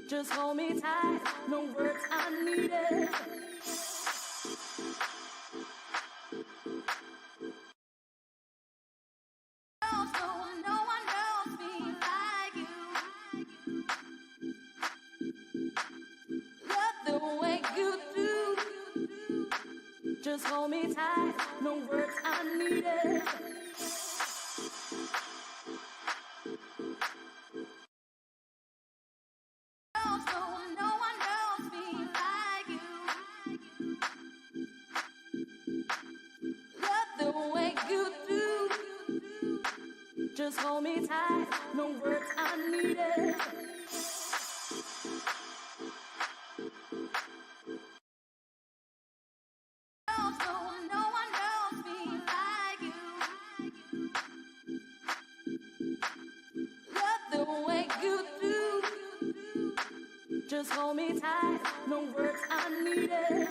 Just hold me tight, no words I needed. No one knows me like you. Love the way you do. Just hold me tight, no words I needed. No one knows me like you. Love the way you do. Just hold me tight, no words I needed. No one knows me like you. Love the way you do. Just hold me tight, no words I needed.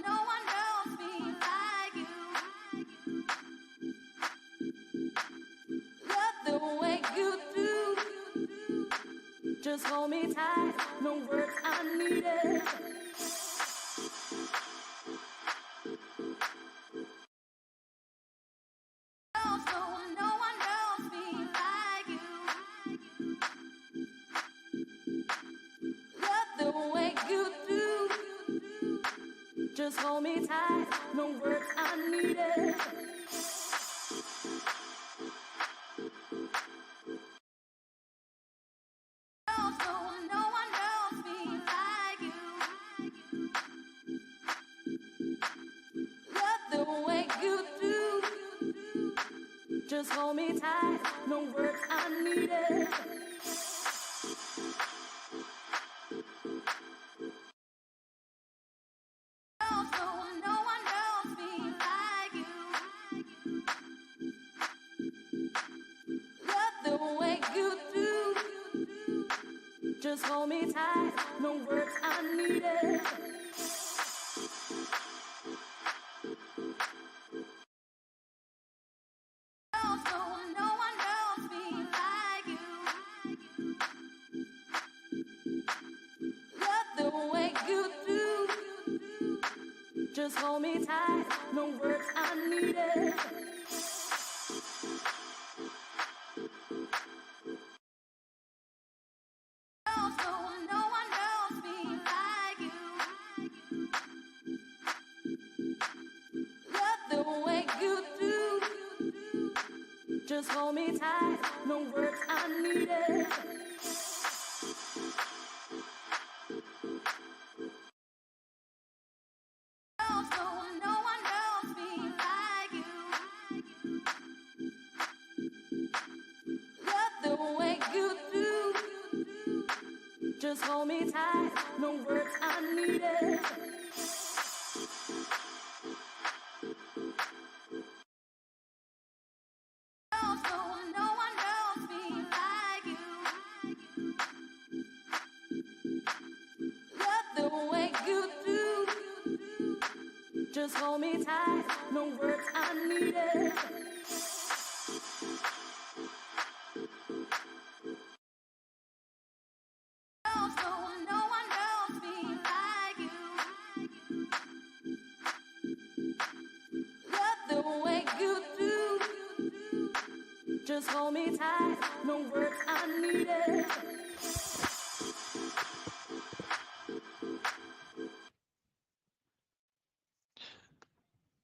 No one knows me like you. Love the way you do. Just hold me tight, no words I needed. No one knows me like you. Love the way you do. Just hold me tight, no words I needed. No one knows me like you. Love the way you do. Just hold me tight, no words I needed. No one knows me like you. Love the way you do. Just hold me tight, no words I needed. No one knows me like you. Love the way you do. Just hold me tight, no words I needed. No one knows me like you. Love the way you do. Just hold me tight, no words I needed. No one knows me like you. Love the way you do. Just hold me tight, no words I needed. No one knows me like you. Love the way you do. Just hold me tight, no words I needed. No one knows me like you. Love the way you do. Just hold me tight, no words I needed.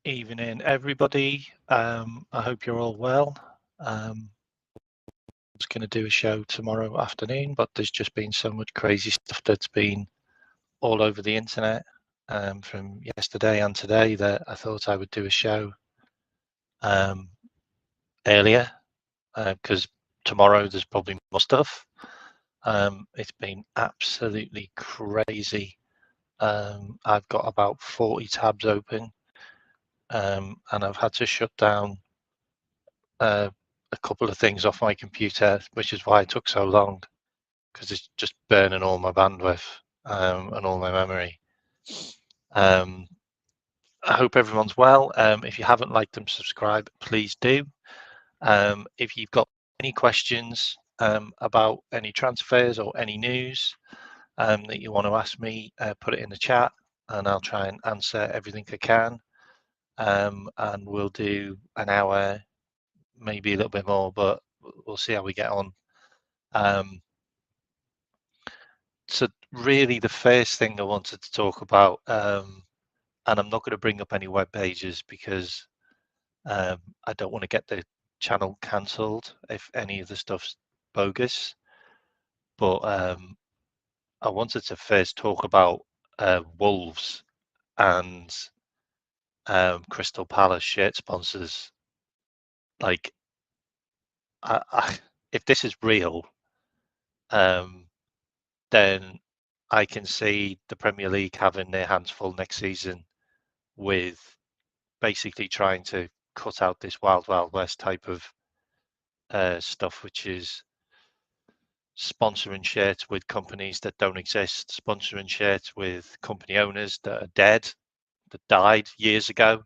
Evening, everybody. I hope you're all well. I was going to do a show tomorrow afternoon, but there's just been so much crazy stuff that's been all over the internet from yesterday and today that I thought I would do a show earlier because tomorrow there's probably more stuff. It's been absolutely crazy. I've got about 40 tabs open and I've had to shut down a couple of things off my computer, which is why it took so long, because it's just burning all my bandwidth and all my memory. I hope everyone's well. If you haven't liked and subscribed, please do. If you've got any questions about any transfers or any news that you want to ask me, put it in the chat and I'll try and answer everything I can. And we'll do an hour, maybe a little bit more, but we'll see how we get on. So really the first thing I wanted to talk about, and I'm not going to bring up any web pages because I don't want to get the channel cancelled if any of the stuff's bogus. But I wanted to first talk about Wolves and Crystal Palace shirt sponsors. Like, if this is real, then I can see the Premier League having their hands full next season with basically trying to cut out this wild, wild west type of stuff, which is sponsoring shirts with companies that don't exist, sponsoring shirts with company owners that are dead, that died years ago,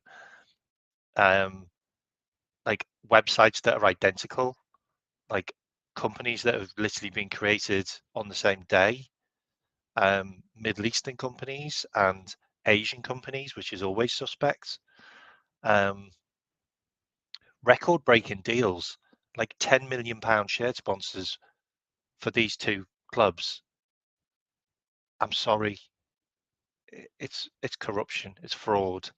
like websites that are identical, like companies that have literally been created on the same day, Middle Eastern companies and Asian companies, which is always suspect. Record-breaking deals, like £10 million shirt sponsors for these two clubs. I'm sorry, it's corruption, it's fraud.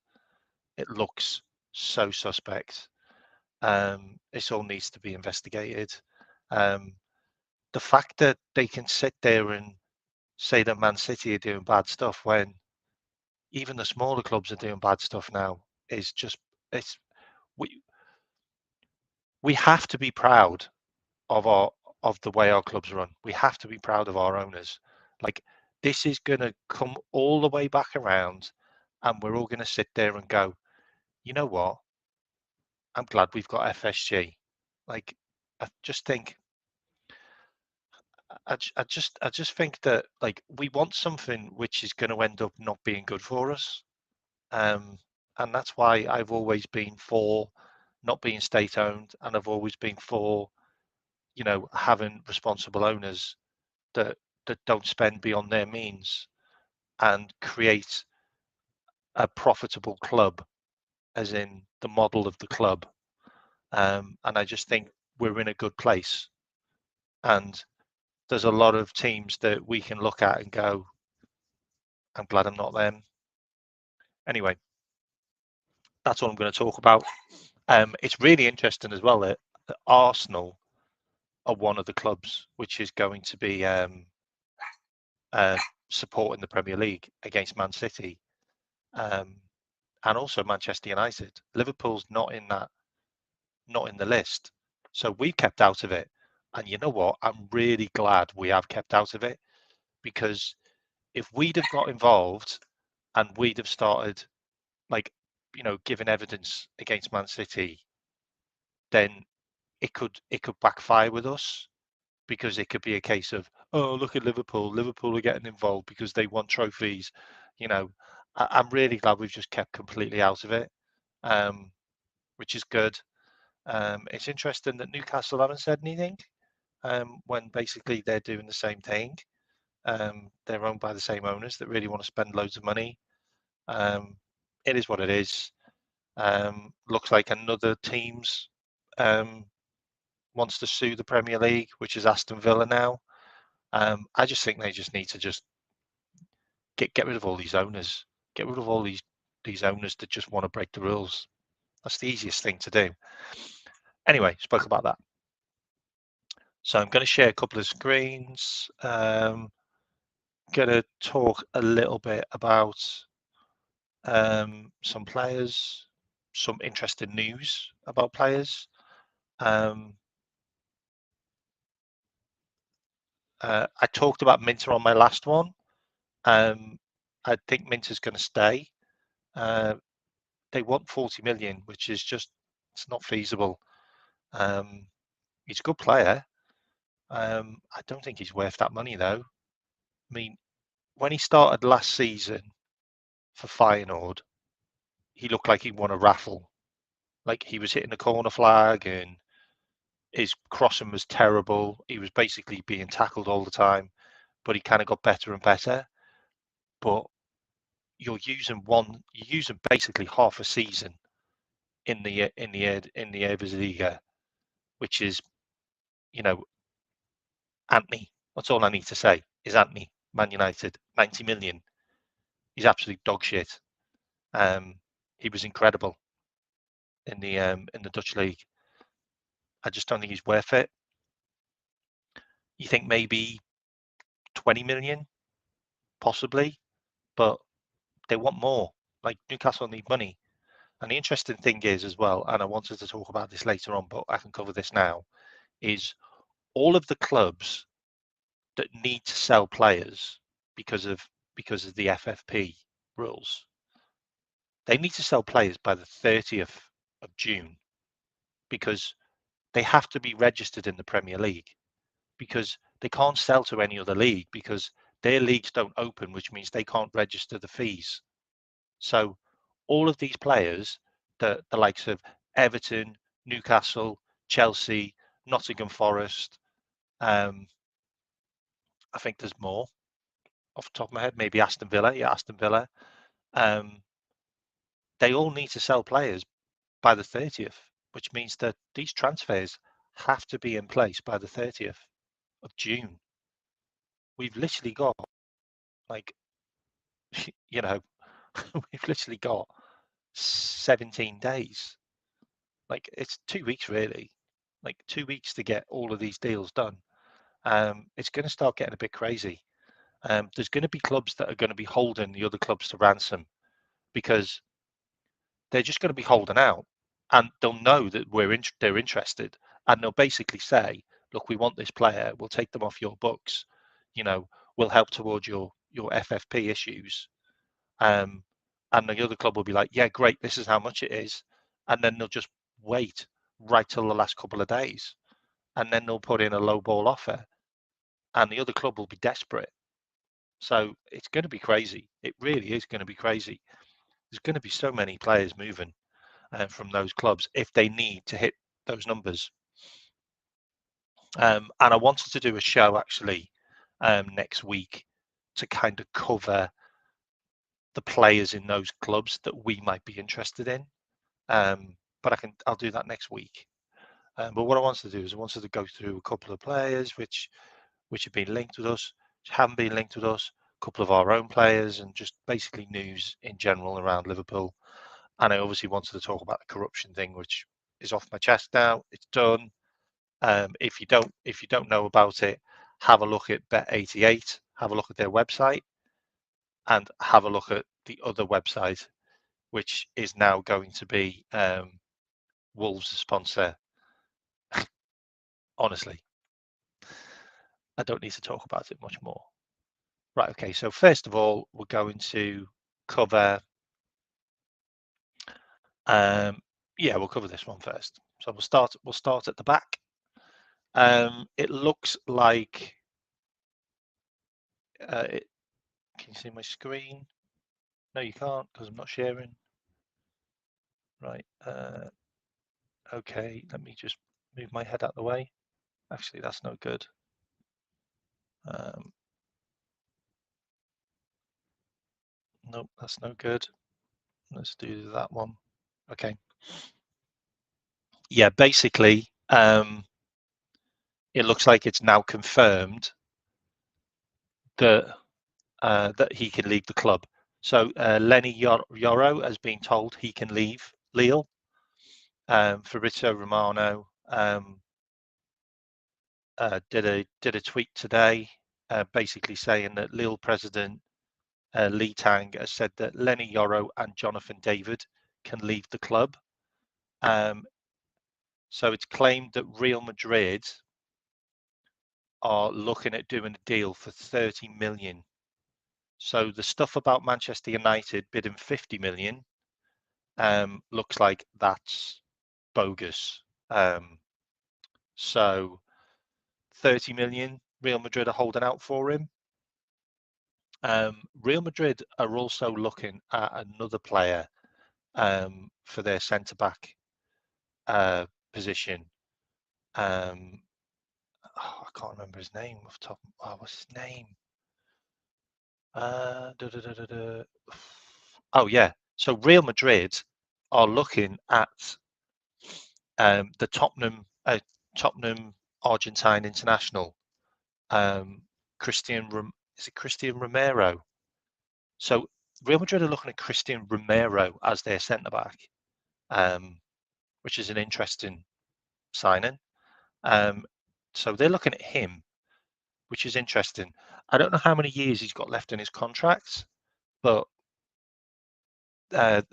It looks so suspect. This all needs to be investigated. The fact that they can sit there and say that Man City are doing bad stuff when even the smaller clubs are doing bad stuff now is just, it's we have to be proud of the way our clubs run. We have to be proud of our owners. Like, this is going to come all the way back around and we're all going to sit there and go, you know what? I'm glad we've got FSG. Like, I just think, I just think that, like, we want something which is going to end up not being good for us. And that's why I've always been for not being state owned, and I've always been for, you know, having responsible owners that don't spend beyond their means and create a profitable club, as in the model of the club. And I just think we're in a good place. And there's a lot of teams that we can look at and go, I'm glad I'm not them. Anyway, that's all I'm going to talk about. It's really interesting as well that Arsenal are one of the clubs which is going to be supporting the Premier League against Man City, and also Manchester United. Liverpool's not in the list, so we kept out of it. And you know what? I'm really glad we have kept out of it, because if we'd have got involved and we'd have started, like, you know, giving evidence against Man City, then it could backfire with us, because it could be a case of, oh, look at Liverpool. Liverpool are getting involved because they want trophies. You know, I'm really glad we've just kept completely out of it, which is good. It's interesting that Newcastle haven't said anything, when basically they're doing the same thing. They're owned by the same owners that really want to spend loads of money. It is what it is. Looks like another team's wants to sue the Premier League, which is Aston Villa now. I just think they just need to just get rid of all these owners, get rid of all these owners that just want to break the rules. That's the easiest thing to do. Anyway, spoke about that. So I'm going to share a couple of screens. Going to talk a little bit about some players, some interesting news about players. I talked about Minter on my last one. I think Minter's going to stay. They want 40 million, which is just, it's not feasible. He's a good player. I don't think he's worth that money though. I mean, when he started last season for Feyenoord, he looked like he won a raffle. Like he was hitting the corner flag and his crossing was terrible. He was basically being tackled all the time, but he kind of got better and better. But you're using basically half a season in the Eredivisie, which is, you know, Anthony. That's all I need to say is Anthony, Man United, 90 million. He's absolute dog shit. He was incredible in the Dutch league. I just don't think he's worth it. You think maybe 20 million, possibly, but they want more. Like Newcastle need money. And the interesting thing is as well, and I wanted to talk about this later on, but I can cover this now, is all of the clubs that need to sell players because of the FFP rules, they need to sell players by the 30th of June because they have to be registered in the Premier League because they can't sell to any other league because their leagues don't open, which means they can't register the fees. So all of these players, the likes of Everton, Newcastle, Chelsea, Nottingham Forest, I think there's more off the top of my head, maybe Aston Villa. Yeah, Aston Villa. They all need to sell players by the 30th, which means that these transfers have to be in place by the 30th of June. We've literally got like, you know, we've literally got 17 days. Like it's 2 weeks really, like 2 weeks to get all of these deals done. It's going to start getting a bit crazy. There's going to be clubs that are going to be holding the other clubs to ransom because they're just going to be holding out, and they'll know that they're interested, and they'll basically say, "Look, we want this player. We'll take them off your books. You know, we'll help towards your FFP issues." And the other club will be like, "Yeah, great. This is how much it is," and then they'll just wait right till the last couple of days, and then they'll put in a low ball offer, and the other club will be desperate. So it's going to be crazy. It really is going to be crazy. There's going to be so many players moving from those clubs if they need to hit those numbers. And I wanted to do a show actually next week to kind of cover the players in those clubs that we might be interested in. But I'll do that next week. But what I wanted to do is I wanted to go through a couple of players which have been linked with us, which haven't been linked with us, a couple of our own players, and just basically news in general around Liverpool. And I obviously wanted to talk about the corruption thing, which is off my chest now. It's done. If you don't know about it, have a look at Bet88, have a look at their website, and have a look at the other website, which is now going to be Wolves' sponsor. Honestly, I don't need to talk about it much more. Right, okay, so first of all, we're going to cover, we'll cover this one first. So we'll start at the back. It looks like, can you see my screen? No, you can't because I'm not sharing. Right, okay, let me just move my head out of the way. Actually, that's no good. Nope, that's no good. Let's do that one. Okay. Yeah, basically, it looks like it's now confirmed that that he can leave the club. So Lenny Yoro has been told he can leave Lille. Fabrizio Romano did a tweet today, basically saying that Lille president Lee Tang has said that Lenny Yoro and Jonathan David can leave the club. So it's claimed that Real Madrid are looking at doing a deal for 30 million. So the stuff about Manchester United bidding 50 million looks like that's bogus. So 30 million, Real Madrid are holding out for him. Real Madrid are also looking at another player for their centre back position. I can't remember his name off the top. What's his name? Oh yeah. So Real Madrid are looking at the Tottenham Argentine international, is it Christian Romero? So Real Madrid are looking at Christian Romero as their centre back, which is an interesting signing. So they're looking at him, which is interesting. I don't know how many years he's got left in his contract, but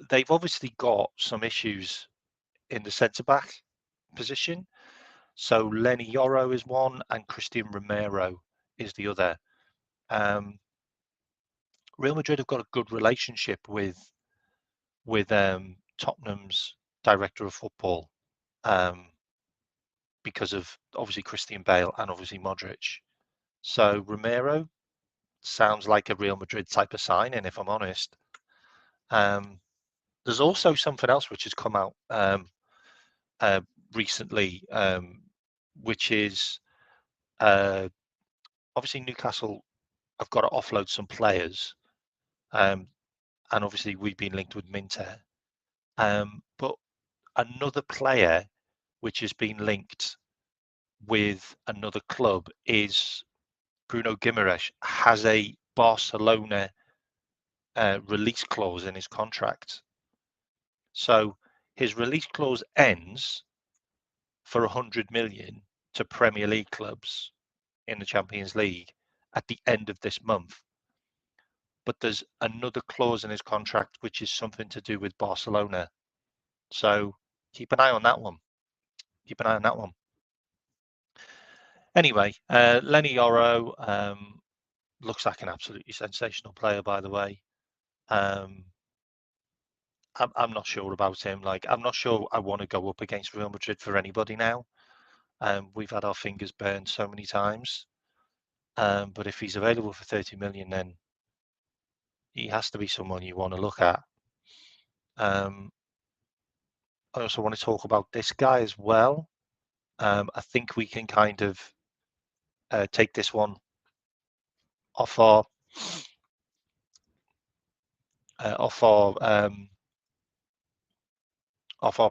they've obviously got some issues in the centre back position. So Lenny Yoro is one, and Christian Romero is the other. Real Madrid have got a good relationship with Tottenham's director of football, because of obviously Christian Bale and obviously Modric. So Romero sounds like a Real Madrid type of signing, if I'm honest. There's also something else which has come out recently, which is obviously Newcastle have got to offload some players, and obviously we've been linked with Minter. But another player which has been linked with another club is Bruno Guimaraes has a Barcelona release clause in his contract. So his release clause ends for 100 million to Premier League clubs in the Champions League at the end of this month. But there's another clause in his contract which is something to do with Barcelona. So keep an eye on that one. Keep an eye on that one. Anyway, Lenny Yoro looks like an absolutely sensational player, by the way. I'm not sure about him. Like, I'm not sure I want to go up against Real Madrid for anybody now. We've had our fingers burned so many times. But if he's available for 30 million, then he has to be someone you want to look at. I also want to talk about this guy as well. I think we can kind of take this one off our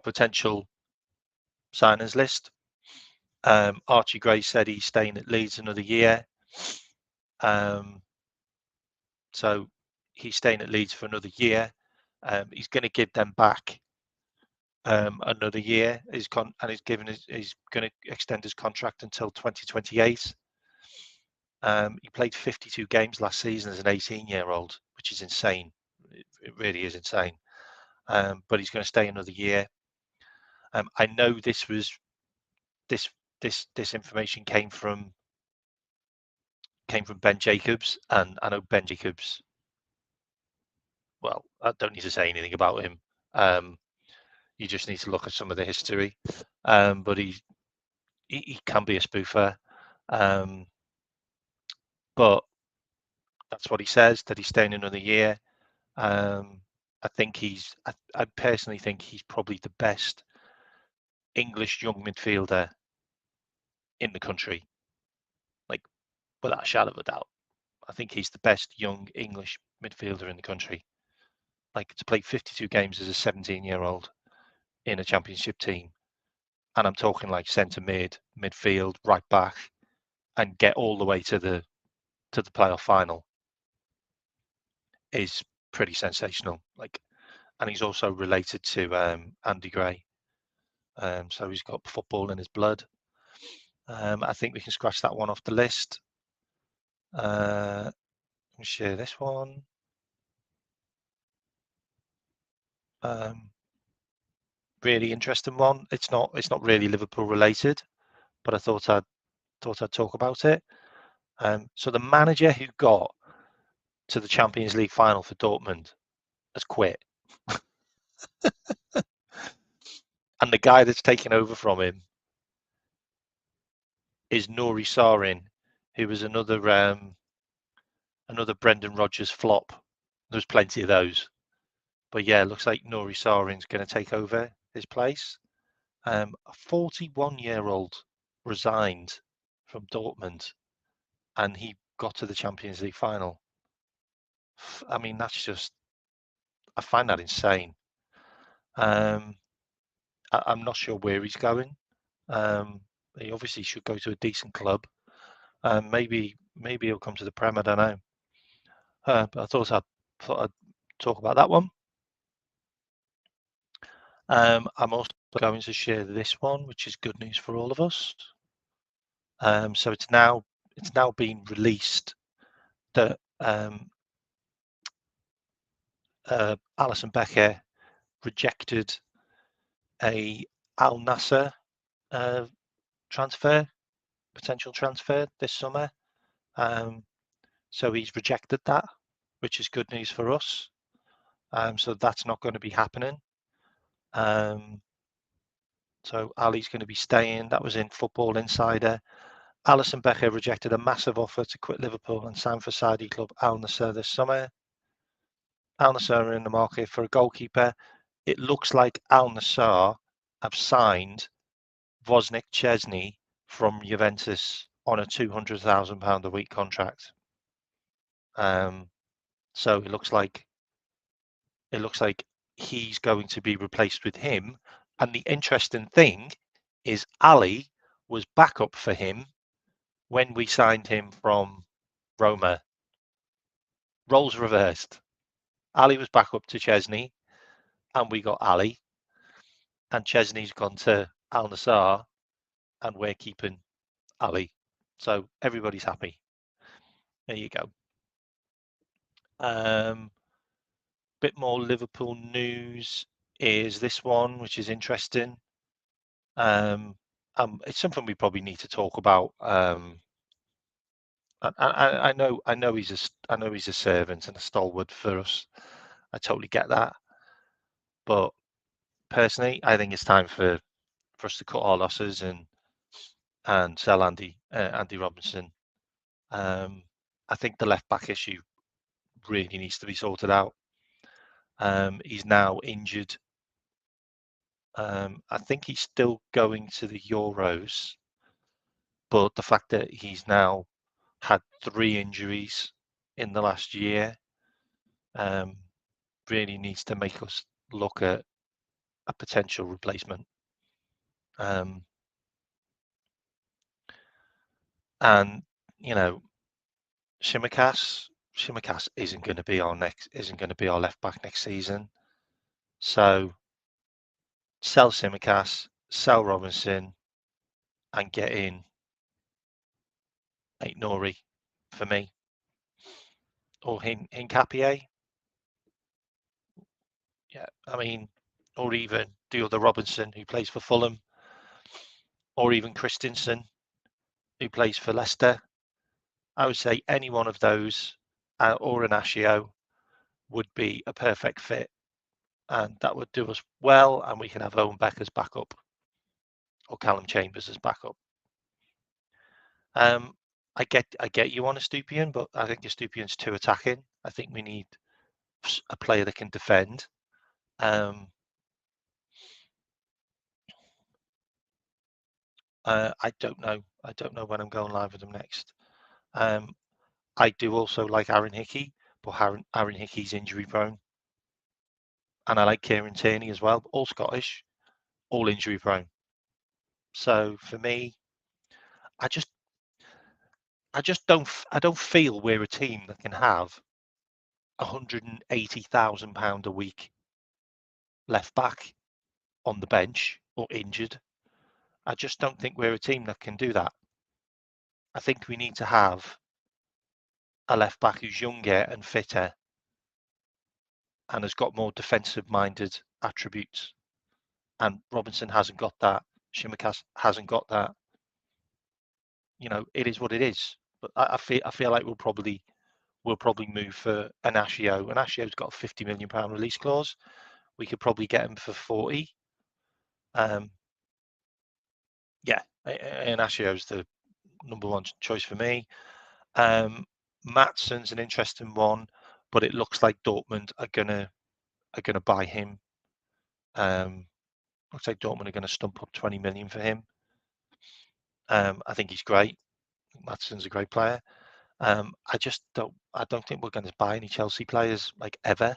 potential signings list. Archie Gray said he's staying at Leeds another year. So he's staying at Leeds for another year. He's going to give them back another year. He's going to extend his contract until 2028. He played 52 games last season as an 18-year-old, which is insane. It really is insane. But he's going to stay another year. I know this information came from Ben Jacobs, and I know Ben Jacobs. Well, I don't need to say anything about him. You just need to look at some of the history. But he can be a spoofer. But that's what he says, that he's staying another year. I personally think he's probably the best English young midfielder in the country, like without a shadow of a doubt. I think he's the best young English midfielder in the country. Like, to play 52 games as a 17-year-old in a championship team, and I'm talking like centre mid, midfield, right back, and get all the way to the playoff final is pretty sensational. Like, and he's also related to Andy Gray, so he's got football in his blood. I think we can scratch that one off the list. Let me share this one. Really interesting one. It's not really Liverpool related, but I thought I'd talk about it. So the manager who got to the Champions League final for Dortmund has quit. And the guy that's taken over from him is Nuri Sahin, who was another Brendan Rodgers flop. There's plenty of those. But yeah, it looks like Nuri Sahin's going to take over his place. A 41-year-old resigned from Dortmund, and he got to the Champions League final. I mean, I find that insane. I'm not sure where he's going. He obviously should go to a decent club. Maybe he'll come to the Prem. I don't know. But I thought I'd talk about that one. I'm also going to share this one, which is good news for all of us. So it's now been released that Alison Becker rejected a Al Nassr potential transfer this summer. So he's rejected that, which is good news for us. So that's not going to be happening. So Ali's going to be staying. That was in Football Insider. Alison Becker rejected a massive offer to quit Liverpool and sign for Saudi club Al Nassr this summer. Al Nassr are in the market for a goalkeeper. It looks like Al Nassr have signed Wozniak Szczesny from Juventus on a £200,000 a week contract. So it looks like he's going to be replaced with him. And the interesting thing is Ali was backup for him when we signed him from Roma. Roles reversed. Ali was backup to Chesney, and we got Ali. And Chesney's gone to Al Nassr, and we're keeping Ali. So everybody's happy. There you go. Bit more Liverpool news is this one, which is interesting. It's something we probably need to talk about. I know he's a servant and a stalwart for us. I totally get that, but personally, I think it's time for us to cut our losses and sell Andy Robinson. I think the left back issue really needs to be sorted out. He's now injured. I think he's still going to the Euros, but the fact that he's now had 3 injuries in the last year really needs to make us look at a potential replacement. And you know, Shimikas isn't going to be our left back next season. So sell Shimikas, sell Robinson, and get in Nori for me, or Hincapié. Yeah, I mean, or even the other Robinson who plays for Fulham, or even Christensen who plays for Leicester. I would say any one of those, or an Asio, would be a perfect fit, and that would do us well, and we can have Owen Beck as backup, or Callum Chambers as backup. I get you on Estupiñán, but I think Estupiñán's too attacking. I think we need a player that can defend. I don't know. I don't know when I'm going live with them next. I do also like Aaron Hickey, but Aaron Hickey's injury prone. And I like Kieran Tierney as well, all Scottish, all injury prone. So for me, I don't feel we're a team that can have £180,000 a week left back on the bench or injured. I just don't think we're a team that can do that. I think we need to have a left back who's younger and fitter and has got more defensive minded attributes. And Robinson hasn't got that. Shimikas hasn't got that. You know, it is what it is. But I feel like we'll probably move for an Asio. An Ashio's got a £50 million release clause. We could probably get him for 40. Yeah, and Asio's the number one choice for me. Matsson's an interesting one, but it looks like Dortmund are going to are going to buy him. Looks like Dortmund are going to stump up 20 million for him. I think he's great. Madson's a great player. I don't think we're going to buy any Chelsea players like ever.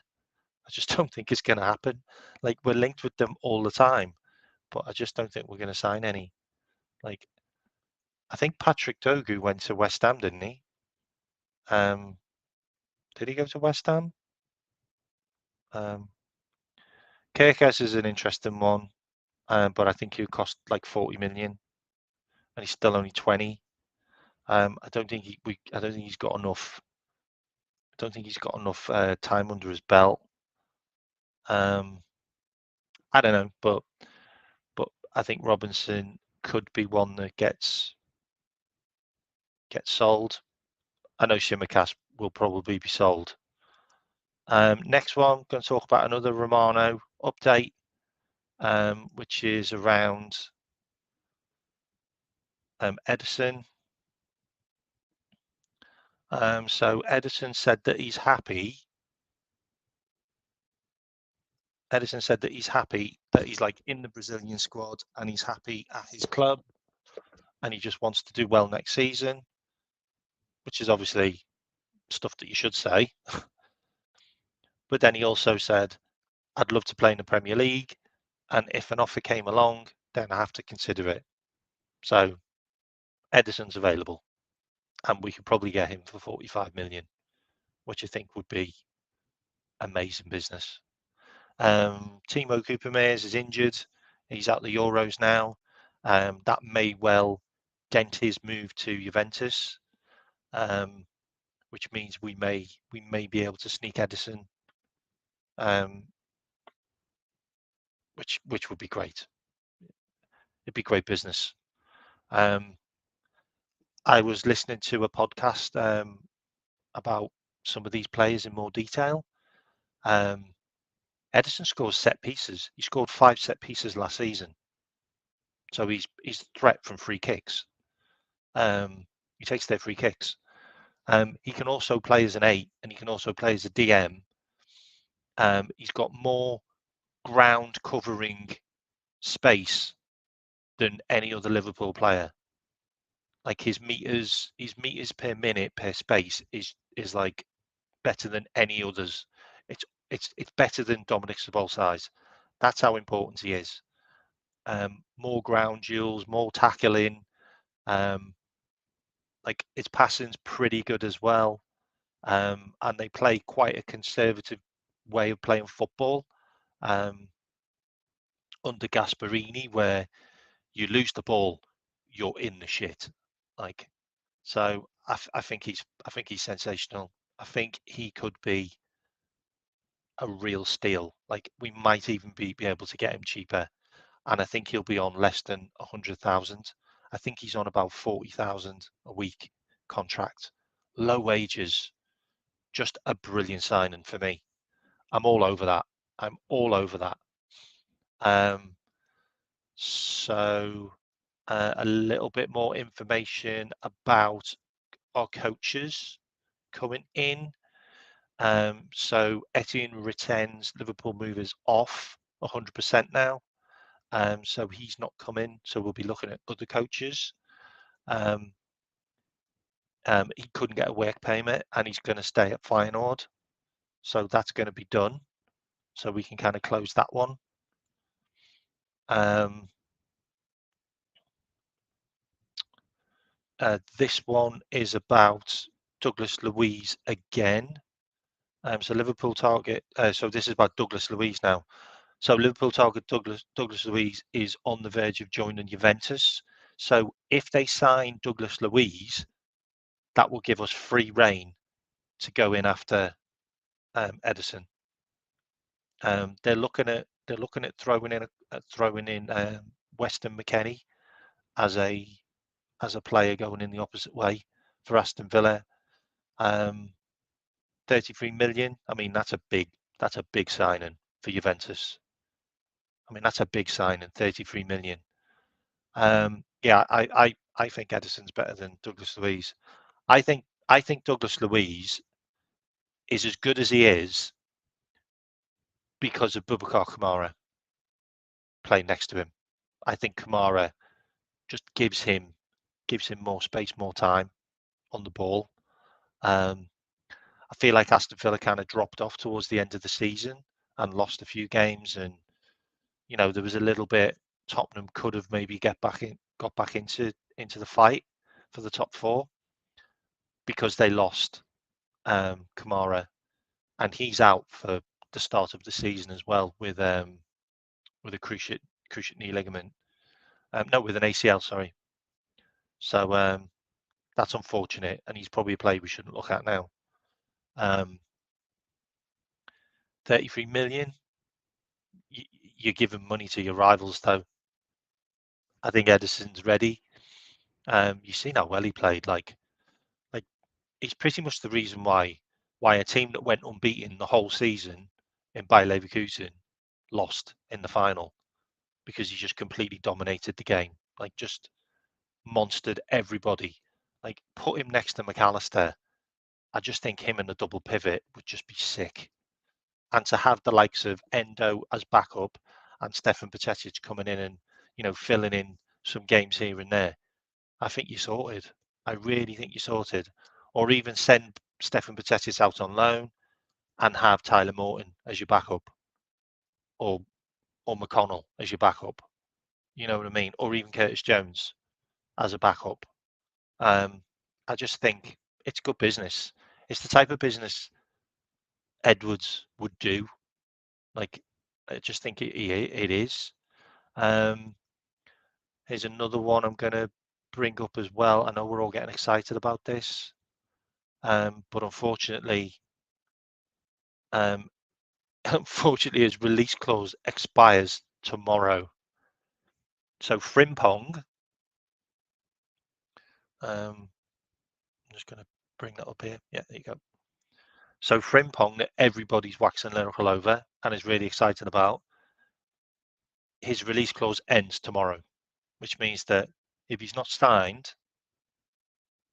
I just don't think it's going to happen. Like, we're linked with them all the time, but I just don't think we're going to sign any. Like, I think Patrick Dogu went to West Ham, didn't he? Did he go to West Ham? Kirkes is an interesting one, but I think he'll cost like 40 million, and he's still only 20. I don't think he's got enough. I don't think he's got enough time under his belt. I don't know, but I think Robinson could be one that gets sold. I know Shimikas will probably be sold. Next one, I'm going to talk about another Romano update, which is around Edison. So Edison said that he's happy. Edison said that he's happy that he's like in the Brazilian squad and he's happy at his club and he just wants to do well next season, which is obviously stuff that you should say. But then he also said, I'd love to play in the Premier League, and if an offer came along, then I have to consider it. So Edison's available, and we could probably get him for 45 million, which I think would be amazing business. Timo Cooper-Mears is injured. He's at the Euros now. That may well dent his move to Juventus, which means we may be able to sneak Edison, which would be great. It'd be great business. I was listening to a podcast about some of these players in more detail. Edison scores set pieces. He scored 5 set pieces last season. So he's a threat from free kicks. He takes their free kicks. He can also play as an 8 and he can also play as a DM. He's got more ground covering space than any other Liverpool player. Like his meters per minute per space is like better than any others. It's better than Dominic Szoboszlai's. That's how important he is. More ground duels, more tackling. Like his passing's pretty good as well. And they play quite a conservative way of playing football under Gasperini, where you lose the ball, you're in the shit. Like, so I think he's sensational. I think he could be a real steal. Like, we might even be able to get him cheaper, and I think he'll be on less than 100,000. I think he's on about 40,000 a week contract, low wages, just a brilliant signing for me. I'm all over that. I'm all over that. So a little bit more information about our coaches coming in. So Etienne Retens, Liverpool movers off 100% now. So he's not coming. So we'll be looking at other coaches. He couldn't get a work permit and he's going to stay at Feyenoord. So that's going to be done. So we can kind of close that one. This one is about Douglas Luiz again. So Liverpool target. So this is about Douglas Luiz now. So Liverpool target Douglas Luiz is on the verge of joining Juventus. So if they sign Douglas Luiz, that will give us free reign to go in after Edison. They're looking at throwing in Weston McKennie as a player going in the opposite way for Aston Villa. 33 million. I mean, that's a big signing for Juventus. I mean, that's a big signing, 33 million. Yeah, I think Edison's better than Douglas Luiz. I think Douglas Luiz is as good as he is because of Boubacar Kamara playing next to him. I think Kamara just gives him more space, more time on the ball. I feel like Aston Villa kind of dropped off towards the end of the season and lost a few games, and there was a little bit. Tottenham could have maybe got back into the fight for the top four because they lost Kamara, and he's out for the start of the season as well with a cruciate knee ligament. No, with an ACL, sorry. So that's unfortunate, and he's probably a player we shouldn't look at now. 33 million. You're giving money to your rivals, though. I think Ederson's ready. You've seen how well he played. Like he's pretty much the reason why a team that went unbeaten the whole season in Bayer Leverkusen lost in the final, because he just completely dominated the game. Like, just monstered everybody. Like, put him next to McAllister. I just think him and the double pivot would just be sick. And to have the likes of Endo as backup and Stefan Bajcetic coming in and filling in some games here and there, I think you're sorted. I really think you're sorted. Or even send Stefan Bajcetic out on loan and have Tyler Morton as your backup, or McConnell as your backup. You know what I mean? Or even Curtis Jones as a backup. I just think it's good business. It's the type of business Edwards would do. Like, I just think it is. Here's another one I'm going to bring up as well. I know we're all getting excited about this, but unfortunately, his release clause expires tomorrow. So Frimpong, I'm just going to bring that up here. Yeah, there you go. So Frimpong, that everybody's waxing lyrical over and is really excited about, his release clause ends tomorrow, which means that if he's not signed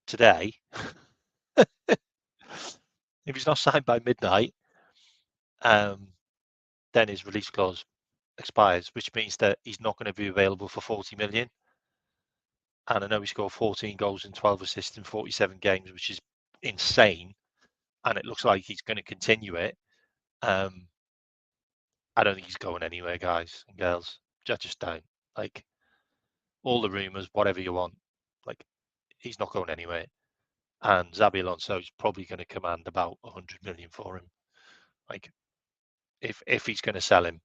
today, if he's not signed by midnight, then his release clause expires, which means that he's not going to be available for 40 million. And I know he scored 14 goals and 12 assists in 47 games, which is insane. And it looks like he's going to continue it. I don't think he's going anywhere, guys and girls. I just don't. Like, all the rumours, whatever you want, like, he's not going anywhere. And Xabi Alonso is probably going to command about 100 million for him. Like, if he's going to sell him,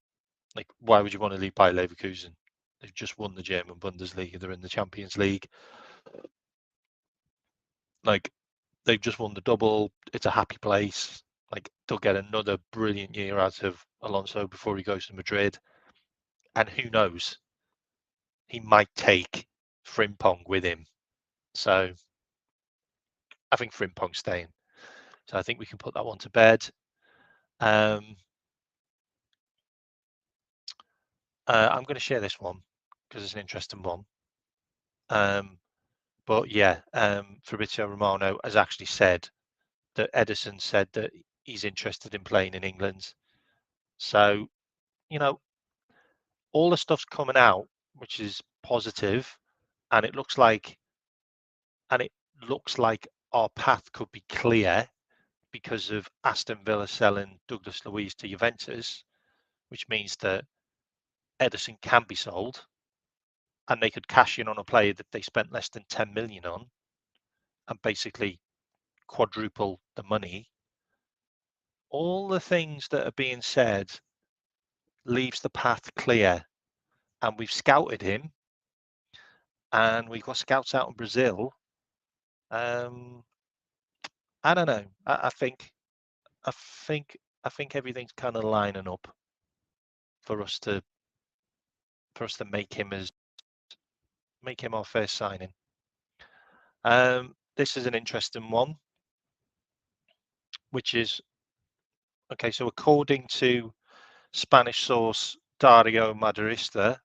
like, why would you want to leave Bayer Leverkusen? They've just won the German Bundesliga. They're in the Champions League. Like, they've just won the double. It's a happy place. Like, they'll get another brilliant year out of Alonso before he goes to Madrid. And who knows? He might take Frimpong with him. So I think Frimpong's staying. So I think we can put that one to bed. I'm going to share this one because it's an interesting one. But yeah, Fabrizio Romano has actually said that Ederson said that he's interested in playing in England. So, all the stuff's coming out, which is positive, and it looks like our path could be clear because of Aston Villa selling Douglas Luiz to Juventus, which means that Ederson can be sold, and they could cash in on a player that they spent less than 10 million on and basically quadruple the money. All the things that are being said leaves the path clear, and we've scouted him, and we've got scouts out in Brazil. I don't know. I think everything's kind of lining up for us to make him our first signing. This is an interesting one, which is okay. So according to Spanish source Dario Maderista,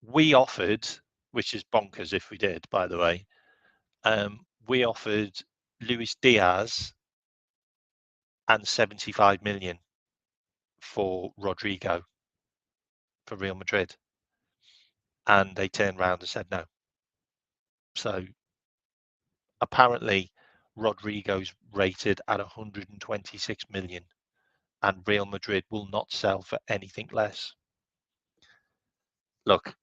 we offered, which is bonkers if we did, by the way, we offered Luis Diaz and 75 million for Rodrigo for Real Madrid, and they turned around and said no. So apparently Rodrigo's rated at 126 million, and Real Madrid will not sell for anything less. Look,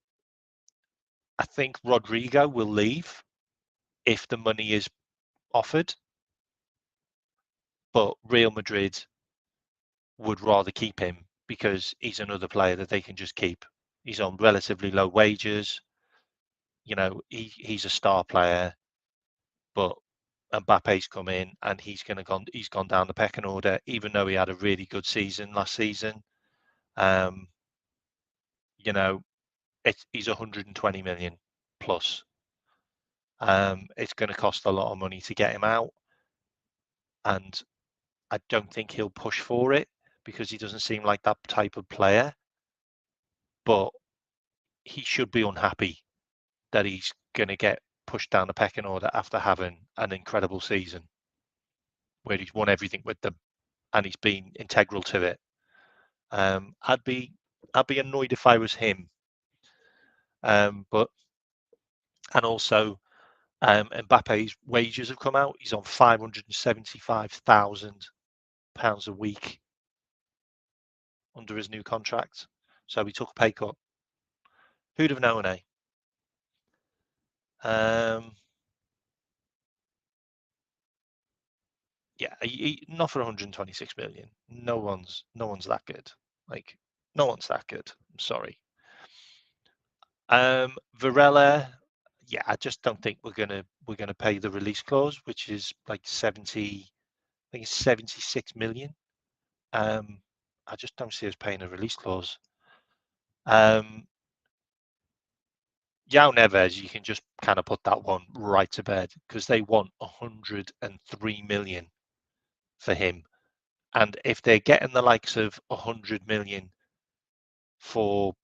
I think Rodrigo will leave if the money is offered, but Real Madrid would rather keep him because he's another player that they can just keep. He's on relatively low wages. You know, he's a star player, but Mbappe's come in and he's gone down the pecking order, even though he had a really good season last season. You know, he's 120 million plus. It's going to cost a lot of money to get him out, and I don't think he'll push for it because he doesn't seem like that type of player. But he should be unhappy that he's going to get pushed down the pecking order after having an incredible season where he's won everything with them and he's been integral to it. I'd be annoyed if I was him. But and also Mbappe's wages have come out. He's on £575,000 a week under his new contract. So he took a pay cut. Who'd have known, eh? Yeah, not for 126 million. No one's that good. Like, no one's that good. I'm sorry. Varela, yeah, I just don't think we're gonna pay the release clause, which is like 70, I think it's 76 million. I just don't see us paying a release clause. Yao Neves, you can just kind of put that one right to bed because they want 103 million for him. And if they're getting the likes of 100 million for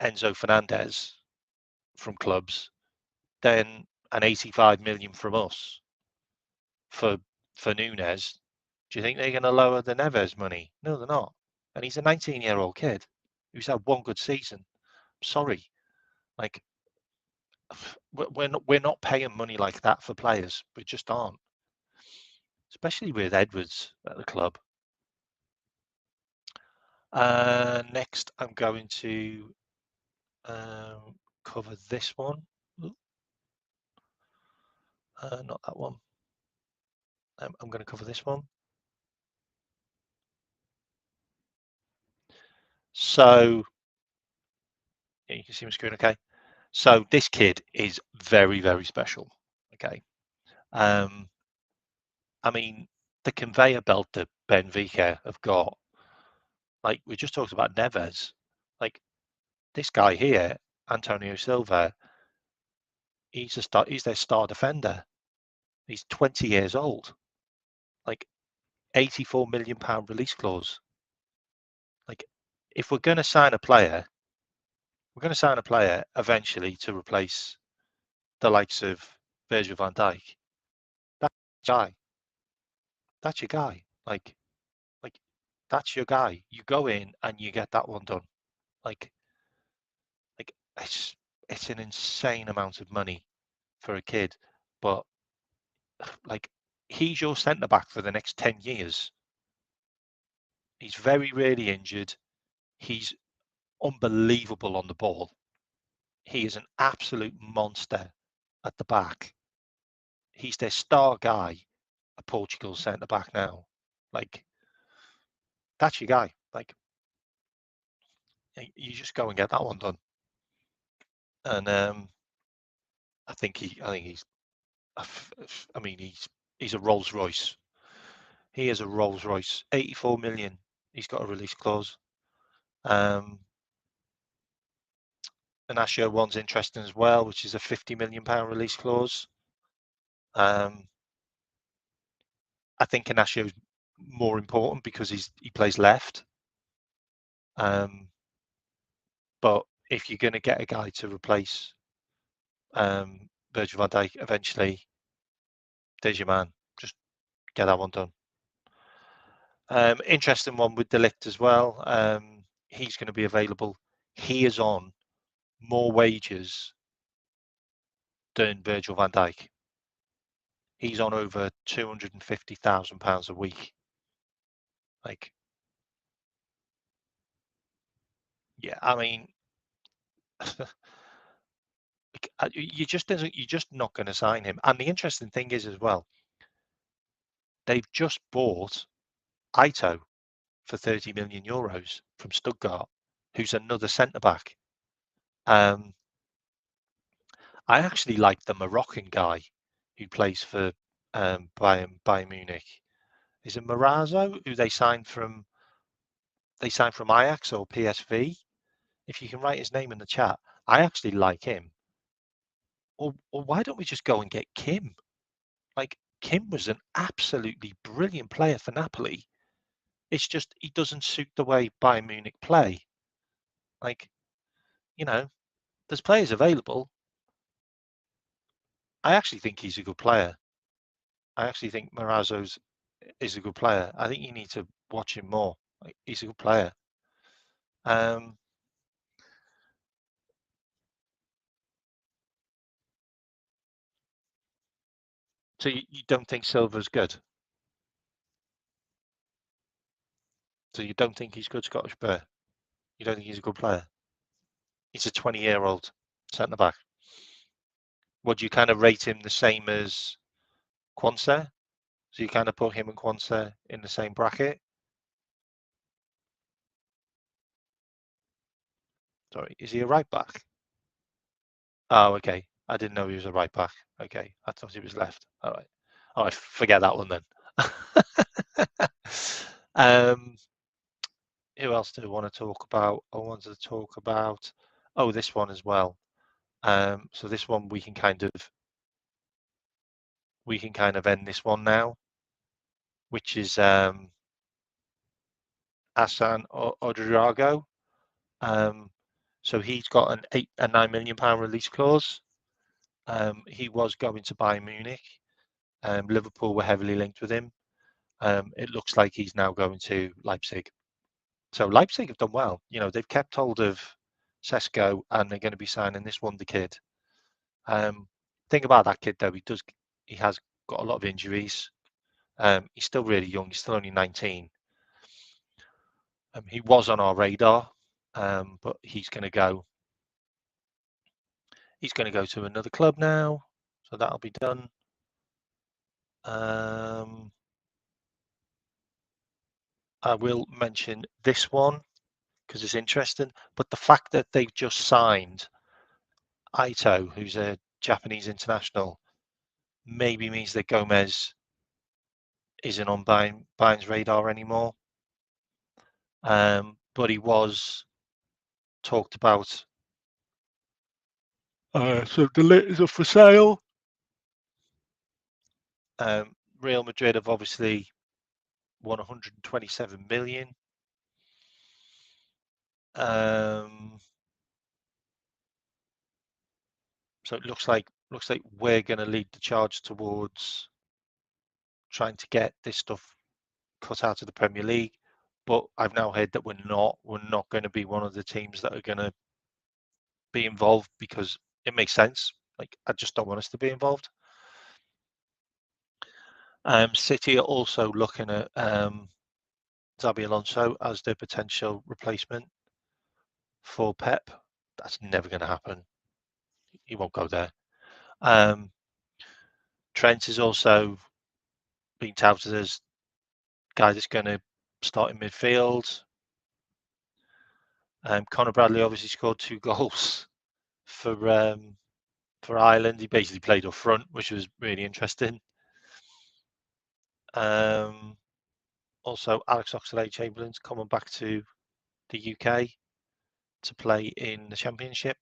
Enzo Fernandez from clubs, then an 85 million from us for Nunes, do you think they're going to lower the Neves money? No, they're not. And he's a 19-year-old kid who's had one good season. Sorry, like we're not paying money like that for players. We just aren't, especially with Edwards at the club. Next, I'm going to cover this one. Not that one. I'm going to cover this one. So yeah, you can see my screen, okay? So this kid is very, very special, okay? I mean, the conveyor belt that Benfica have got, like we just talked about Neves, like this guy here, Antonio Silva, he's their star defender. He's 20 years old, like 84 million pound release clause. Like, if we're going to sign a player, we're going to sign a player eventually to replace the likes of Virgil van Dijk. That guy, that's your guy. Like that's your guy. You go in and you get that one done. Like it's an insane amount of money for a kid, but like he's your centre back for the next 10 years. He's very rarely injured. He's unbelievable on the ball. He is an absolute monster at the back. He's their star guy at Portugal's centre back now. Like that's your guy. Like you just go and get that one done. And I think he's. I mean, he's a Rolls Royce. He is a Rolls Royce. 84 million. He's got a release clause. Inacio one's interesting as well, which is a 50 million pound release clause. I think Inacio's more important because he plays left. But if you're going to get a guy to replace Virgil van Dijk eventually, there's your man. Just get that one done. Interesting one with De Ligt as well. He's going to be available. He is on more wages than Virgil van Dijk. He's on over £250,000 a week. Like, yeah, I mean, you're just not going to sign him. And the interesting thing is as well, they've just bought Ito for 30 million euros from Stuttgart, who's another centre back. I actually like the Moroccan guy who plays for Bayern Munich. Is it Morazo, who they signed from Ajax or PSV? If you can write his name in the chat, I actually like him. Or why don't we just go and get Kim? Like, Kim was an absolutely brilliant player for Napoli. It's just he doesn't suit the way Bayern Munich play. Like, there's players available. I actually think he's a good player. I actually think Morazo is a good player. I think you need to watch him more. Like, he's a good player. So you don't think Silva's good? So you don't think he's good, Scottish Bear? You don't think he's a good player? He's a 20-year-old centre back. Would you kind of rate him the same as Quansah? So you kind of put him and Quansah in the same bracket? Sorry, is he a right back? Oh, okay. I didn't know he was a right back. Okay, I thought he was left. All right. All right, forget that one then. Who else do I want to talk about? I wanted to talk about, this one as well. So this one we can kind of end this one now, which is Hassan Odrago. So he's got a £9 million release clause. He was going to Bayern Munich. Liverpool were heavily linked with him. It looks like he's now going to Leipzig. So Leipzig have done well. They've kept hold of Sesko, and they're going to be signing this wonder kid. Thing about that kid though, he has got a lot of injuries. He's still really young. He's still only 19. He was on our radar, but he's going to go. He's going to go to another club now, so that'll be done. I will mention this one because it's interesting, but the fact that they've just signed Ito, who's a Japanese international, maybe means that Gomez isn't on Bayern's radar anymore. But he was talked about. So the lit is up for sale. Real Madrid have obviously won 127 million. So it looks like we're going to lead the charge towards trying to get this stuff cut out of the Premier League. But I've now heard that we're not going to be one of the teams that are going to be involved because it makes sense. Like, I just don't want us to be involved. City are also looking at Xabi Alonso as their potential replacement for Pep. That's never going to happen. He won't go there. Trent is also being touted as guy that's going to start in midfield. Conor Bradley obviously scored 2 goals for Ireland. He basically played up front, which was really interesting. Also, Alex Oxlade-Chamberlain's coming back to the UK to play in the Championship.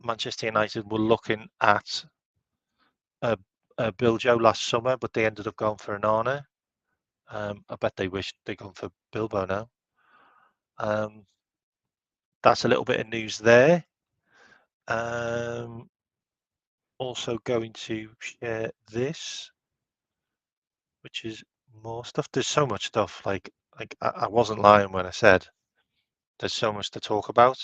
Manchester United were looking at Bill Joe last summer, but they ended up going for Onana. I bet they wish they'd gone for Bilbo now. That's a little bit of news there. Also, also going to share this, which is more stuff. There's so much stuff. Like I wasn't lying when I said there's so much to talk about.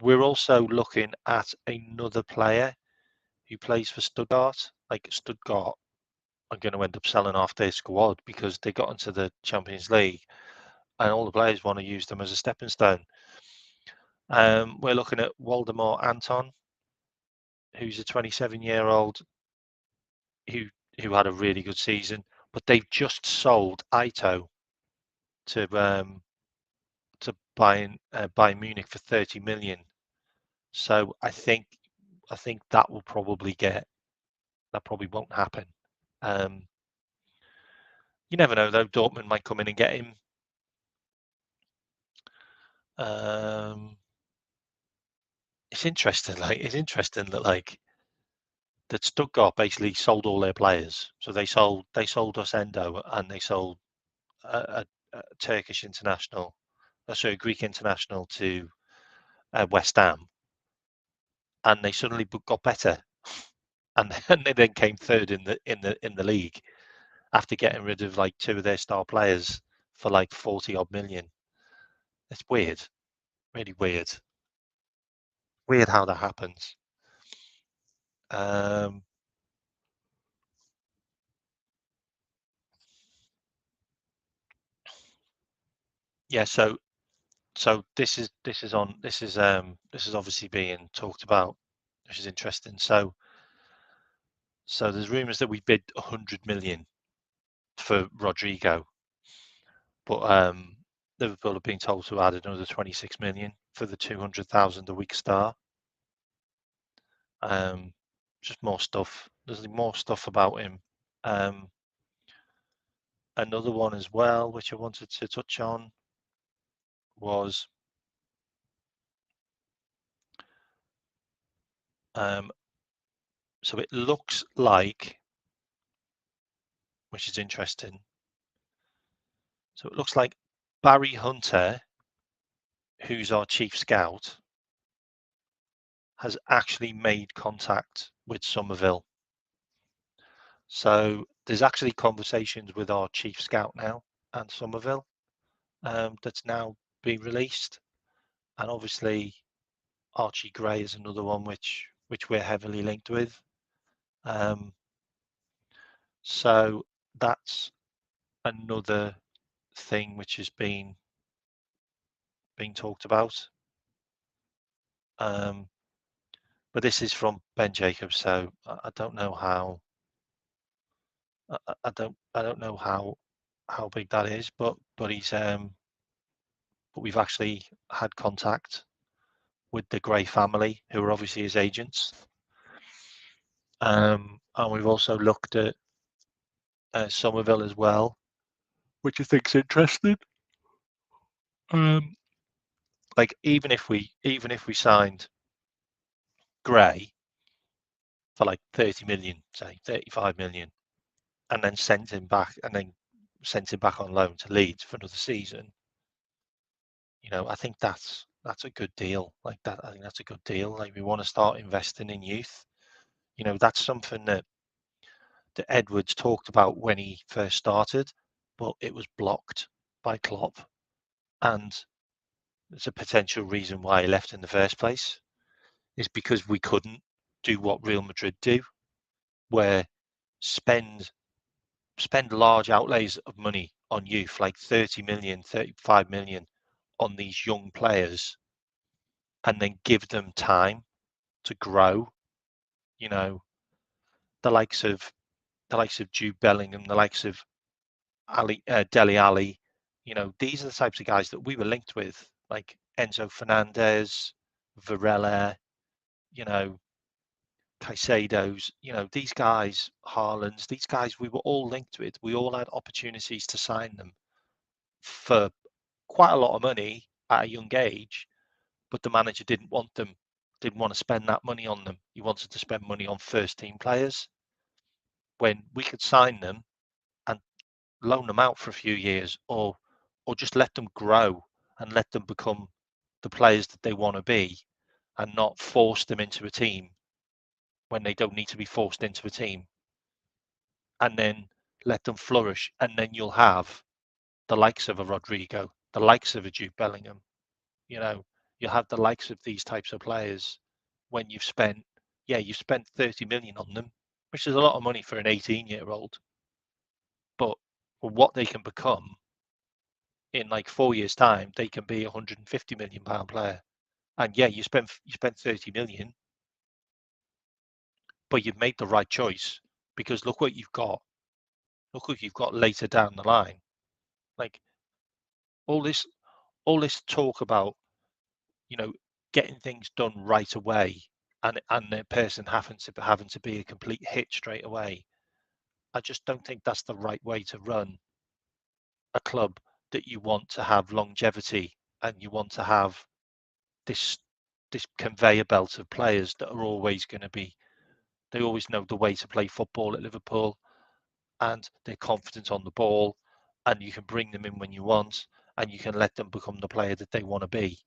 We're also looking at another player who plays for Stuttgart. Like Stuttgart are going to end up selling off their squad because they got into the Champions League and all the players want to use them as a stepping stone. We're looking at Waldemar Anton, who's a 27-year-old who had a really good season, but they've just sold Ito to Bayern Munich for 30 million. So I think that will probably that probably won't happen. You never know though. Dortmund might come in and get him. It's interesting. It's interesting that Stuttgart basically sold all their players. So they sold us Endo and they sold a Turkish international, sorry, Greek international to West Ham, and they suddenly got better, and they then came third in the league after getting rid of like two of their star players for like 40 odd million. It's weird, really weird. Weird how that happens. Yeah, so this is obviously being talked about, which is interesting. So there's rumours that we bid 100 million for Rodrigo, but Liverpool have been told to add another 26 million for the 200,000 a week star. Just more stuff. There's more stuff about him. Another one as well, which I wanted to touch on, was so it looks like, which is interesting. So it looks like Barry Hunter, who's our chief scout, has actually made contact with Somerville. So there's actually conversations with our chief scout now and Somerville that's now being released, and obviously Archie Gray is another one which we're heavily linked with. So that's another thing which has been talked about. But this is from Ben Jacobs, so I don't know how. I don't know how big that is, but he's but we've actually had contact with the Gray family, who are obviously his agents. And we've also looked at Somerville as well, which I think's interesting. Like even if we signed Gray for like 30 million, say 35 million, and then sent him back on loan to Leeds for another season, I think that's a good deal. Like that, I think that's a good deal. Like we want to start investing in youth. That's something that Edwards talked about when he first started, but it was blocked by Klopp, and there's a potential reason why he left in the first place is because we couldn't do what Real Madrid do, where spend large outlays of money on youth, like 30 million, 35 million on these young players, and then give them time to grow. The likes of Jude Bellingham, the likes of Dele Alli. These are the types of guys that we were linked with, like Enzo Fernandez, Varela, Caicedo's. These guys, Haaland's, these guys we were all linked with. We all had opportunities to sign them for quite a lot of money at a young age, but the manager didn't want to spend that money on them. He wanted to spend money on first team players when we could sign them and loan them out for a few years, or just let them grow and let them become the players that they want to be, and not force them into a team when they don't need to be forced into a team, and then let them flourish, and then you'll have the likes of a Rodrigo, the likes of a Jude Bellingham. You know, you'll have the likes of these types of players when you've spent, you've spent 30 million on them, which is a lot of money for an 18-year-old. But for what they can become in like 4 years' time, they can be £150 million player. And yeah, you spent 30 million, but you've made the right choice because look what you've got. Look what you've got later down the line. Like all this, all this talk about, you know, getting things done right away, and the person having to be a complete hit straight away. I just don't think that's the right way to run a club that you want to have longevity, and you want to have this conveyor belt of players that are always going to be, they always know the way to play football at Liverpool, and they're confident on the ball, and you can bring them in when you want, and you can let them become the player that they want to be,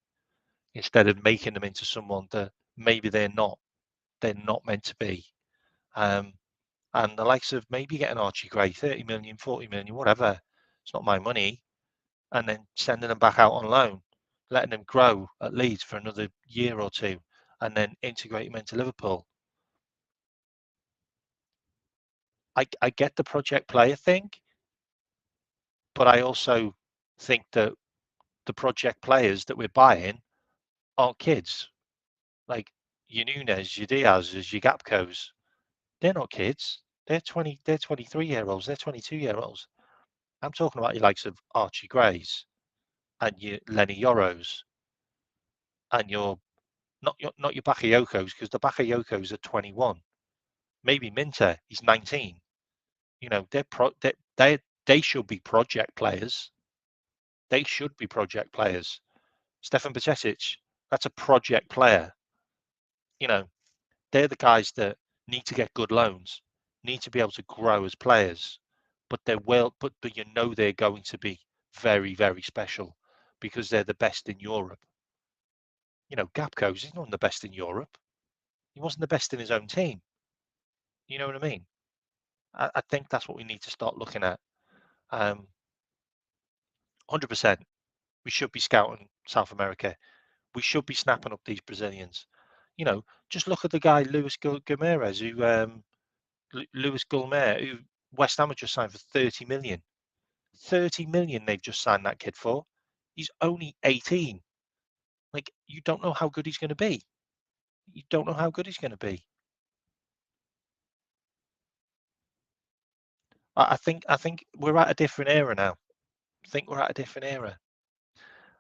instead of making them into someone that maybe they're not meant to be. Um, and the likes of maybe getting Archie Gray, 30 million, 40 million, whatever, it's not my money, and then sending them back out on loan, letting them grow at Leeds for another year or two, and then integrate them into Liverpool. I get the project player thing, but I also think that the project players that we're buying aren't kids. Like your Nunes, your Diaz's, your Gapcos, they're not kids. They're 23-year-olds, they're 22-year-olds. I'm talking about your likes of Archie Grays and your Lenny Yoros and not your Bakayokos, because the Bakayokos are 21. Maybe Minter, he's 19. You know, they should be project players. They should be project players. Stefan Bajcetic, that's a project player. You know, they're the guys that need to get good loans, need to be able to grow as players, but but you know they're going to be very, very special because they're the best in Europe. You know, Gapco's, he's not the best in Europe. He wasn't the best in his own team. You know what I mean? I think that's what we need to start looking at. 100%. We should be scouting South America. We should be snapping up these Brazilians. You know, just look at the guy Luis Guimaraes, Luis Gulmer, who West Ham have just signed for 30 million. 30 million they've just signed that kid for. He's only 18. Like, you don't know how good he's going to be. You don't know how good he's going to be. I think we're at a different era now. I think we're at a different era.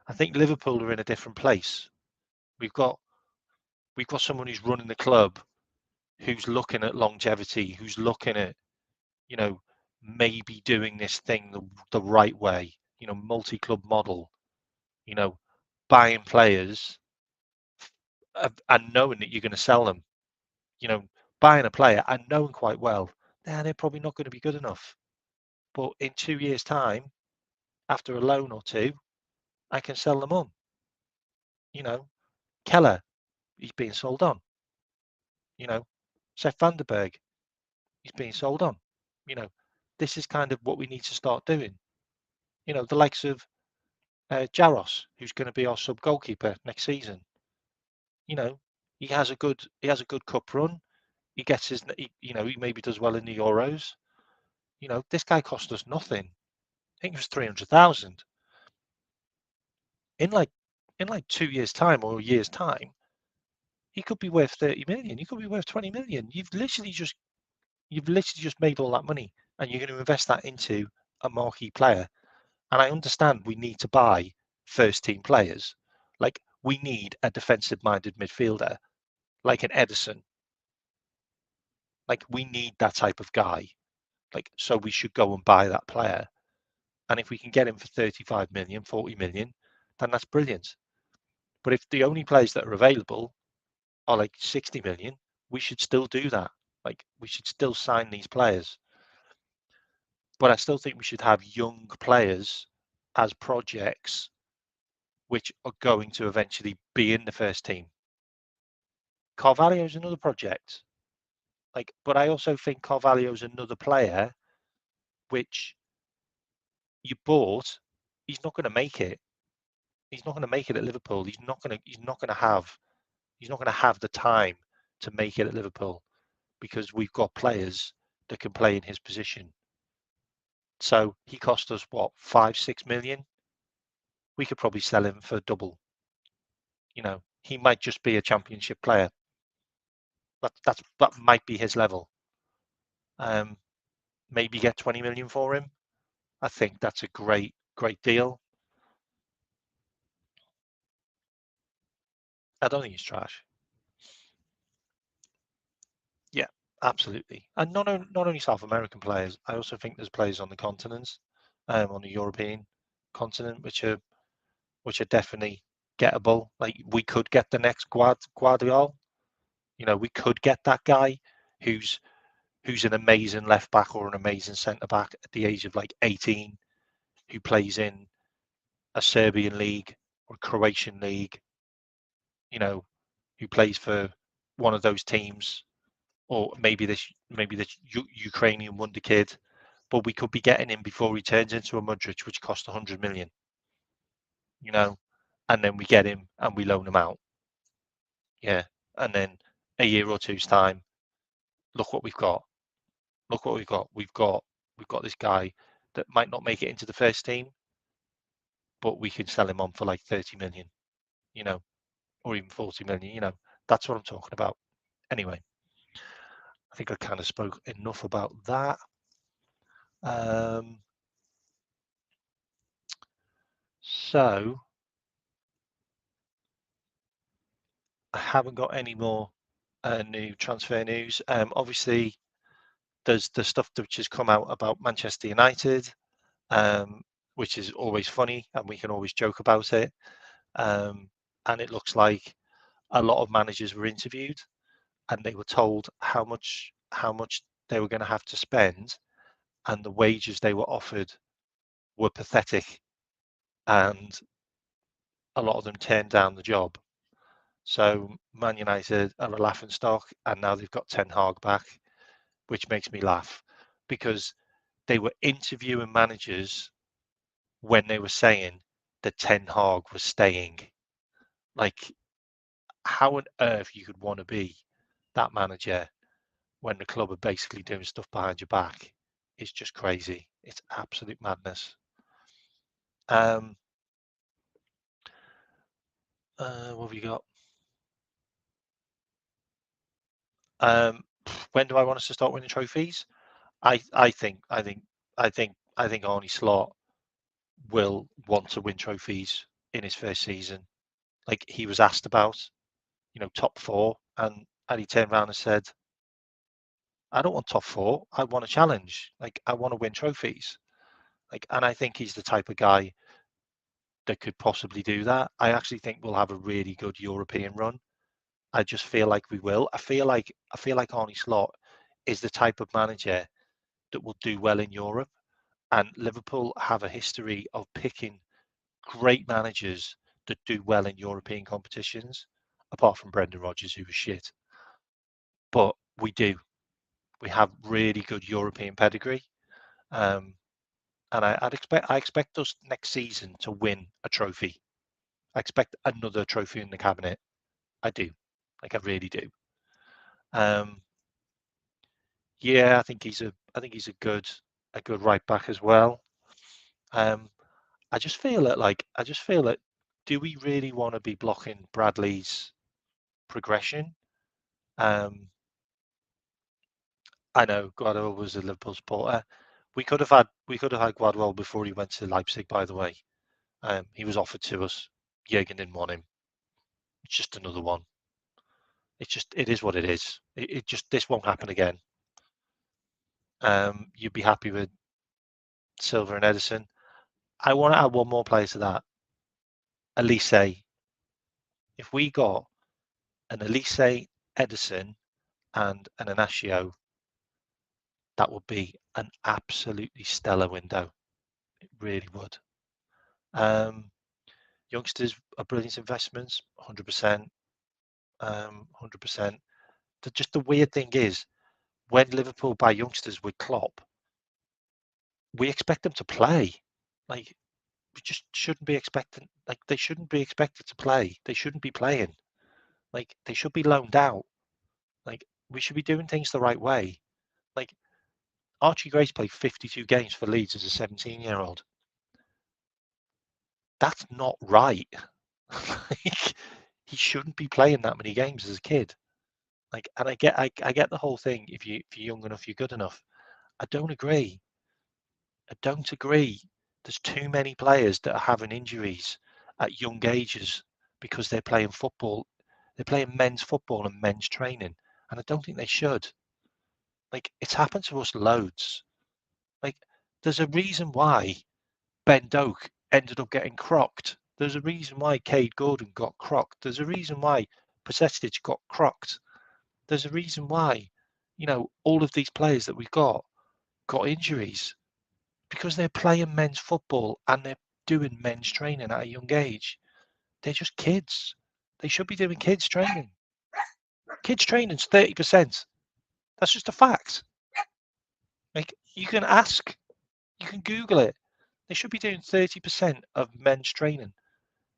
I think Liverpool are in a different place. We've got someone who's running the club, who's looking at longevity, who's looking at, you know, maybe doing this thing the right way, you know, multi-club model, you know, buying players and knowing that you're going to sell them, you know, buying a player and knowing quite well, they're probably not going to be good enough. But in 2 years' time, after a loan or two, I can sell them on. You know, Keller, he's being sold on. You know, Seth Vandenberg, he's being sold on. You know, this is kind of what we need to start doing. You know, the likes of Jaros, who's going to be our sub goalkeeper next season. You know, he has a good cup run. He gets you know, he maybe does well in the Euros. You know, this guy cost us nothing. I think it was 300,000. In like 2 years' time or a year's time, he could be worth 30 million. He could be worth 20 million. You've literally just made all that money, and you're going to invest that into a marquee player. And I understand we need to buy first team players. Like, we need a defensive minded midfielder, like an Edison. Like, we need that type of guy. Like, so we should go and buy that player. And if we can get him for 35 million, 40 million, then that's brilliant. But if the only players that are available are like 60 million, we should still do that. Like, we should still sign these players. But I still think we should have young players as projects which are going to eventually be in the first team. Carvalho is another project. Like, but I also think Carvalho's another player which you bought. He's not going to make it. He's not going to make it at Liverpool. He's not going to. He's not going to have. He's not going to have the time to make it at Liverpool because we've got players that can play in his position. So he cost us what, 5-6 million? We could probably sell him for double. You know, he might just be a championship player. That might be his level. Maybe get 20 million for him. I think that's a great deal. I don't think he's trash. Yeah, absolutely. And not only South American players. I also think there's players on the continents, on the European continent, which are definitely gettable. Like we could get the next Guardiola. You know, we could get that guy who's an amazing left back or an amazing centre back at the age of like 18, who plays in a Serbian league or Croatian league. You know, who plays for one of those teams, or maybe this Ukrainian wonder kid. But we could be getting him before he turns into a Mudryk, which cost 100 million. You know, and then we get him and we loan him out. Yeah, and then a year or two's time, look what we've got. Look what we've got. We've got this guy that might not make it into the first team, but we can sell him on for like 30 million, you know, or even 40 million, you know. That's what I'm talking about. Anyway, I think I kind of spoke enough about that. So I haven't got any more new transfer news. Obviously, there's the stuff which has come out about Manchester United, which is always funny, and we can always joke about it. And it looks like a lot of managers were interviewed, and they were told how much they were going to have to spend, and the wages they were offered were pathetic, and a lot of them turned down the job. So Man United are a laughing stock, and now they've got Ten Hag back, which makes me laugh because they were interviewing managers when they were saying that Ten Hag was staying. Like, how on earth you could want to be that manager when the club are basically doing stuff behind your back is just crazy. It's absolute madness. What have you got? When do I want us to start winning trophies? I think Arne Slot will want to win trophies in his first season. Like he was asked about, you know, top four, and he turned around and said, "I don't want top four. I want a challenge. Like I want to win trophies." Like, and I think he's the type of guy that could possibly do that. I actually think we'll have a really good European run. I just feel like we will. I feel like Arne Slot is the type of manager that will do well in Europe. And Liverpool have a history of picking great managers that do well in European competitions, apart from Brendan Rodgers, who was shit. But we do. We have really good European pedigree. Um, and I expect us next season to win a trophy. I expect another trophy in the cabinet. I do. Like I really do. Um, yeah, I think he's a good right back as well. I just feel that do we really want to be blocking Bradley's progression? I know Guardiola was a Liverpool supporter. We could have had Guardiola before he went to Leipzig, by the way. He was offered to us. Jurgen didn't want him. It's just another one. It is what it is. It just this won't happen again. You'd be happy with Silva and Edison. I want to add one more player to that. Elise. If we got an Elise, Edison, and an Anasio, that would be an absolutely stellar window. It really would. Youngsters are brilliant investments, 100%. 100%. Just the weird thing is, when Liverpool buy youngsters with Klopp, we expect them to play. Like, we just shouldn't be expecting. Like, they shouldn't be expected to play. They shouldn't be playing. Like, they should be loaned out. Like, we should be doing things the right way. Like, Archie Grace played 52 games for Leeds as a 17-year-old. That's not right. Like, he shouldn't be playing that many games as a kid. Like, and I get the whole thing. If you're young enough, you're good enough. I don't agree. I don't agree. There's too many players that are having injuries at young ages because they're playing football. They're playing men's football and men's training, and I don't think they should. Like, it's happened to us loads. Like, there's a reason why Ben Doak ended up getting crocked. There's a reason why Cade Gordon got crocked. There's a reason why Persetic got crocked. There's a reason why, all of these players that we've got injuries because they're playing men's football and they're doing men's training at a young age. They're just kids. They should be doing kids training. Kids training's 30%. That's just a fact. Like, you can ask, you can Google it. They should be doing 30% of men's training.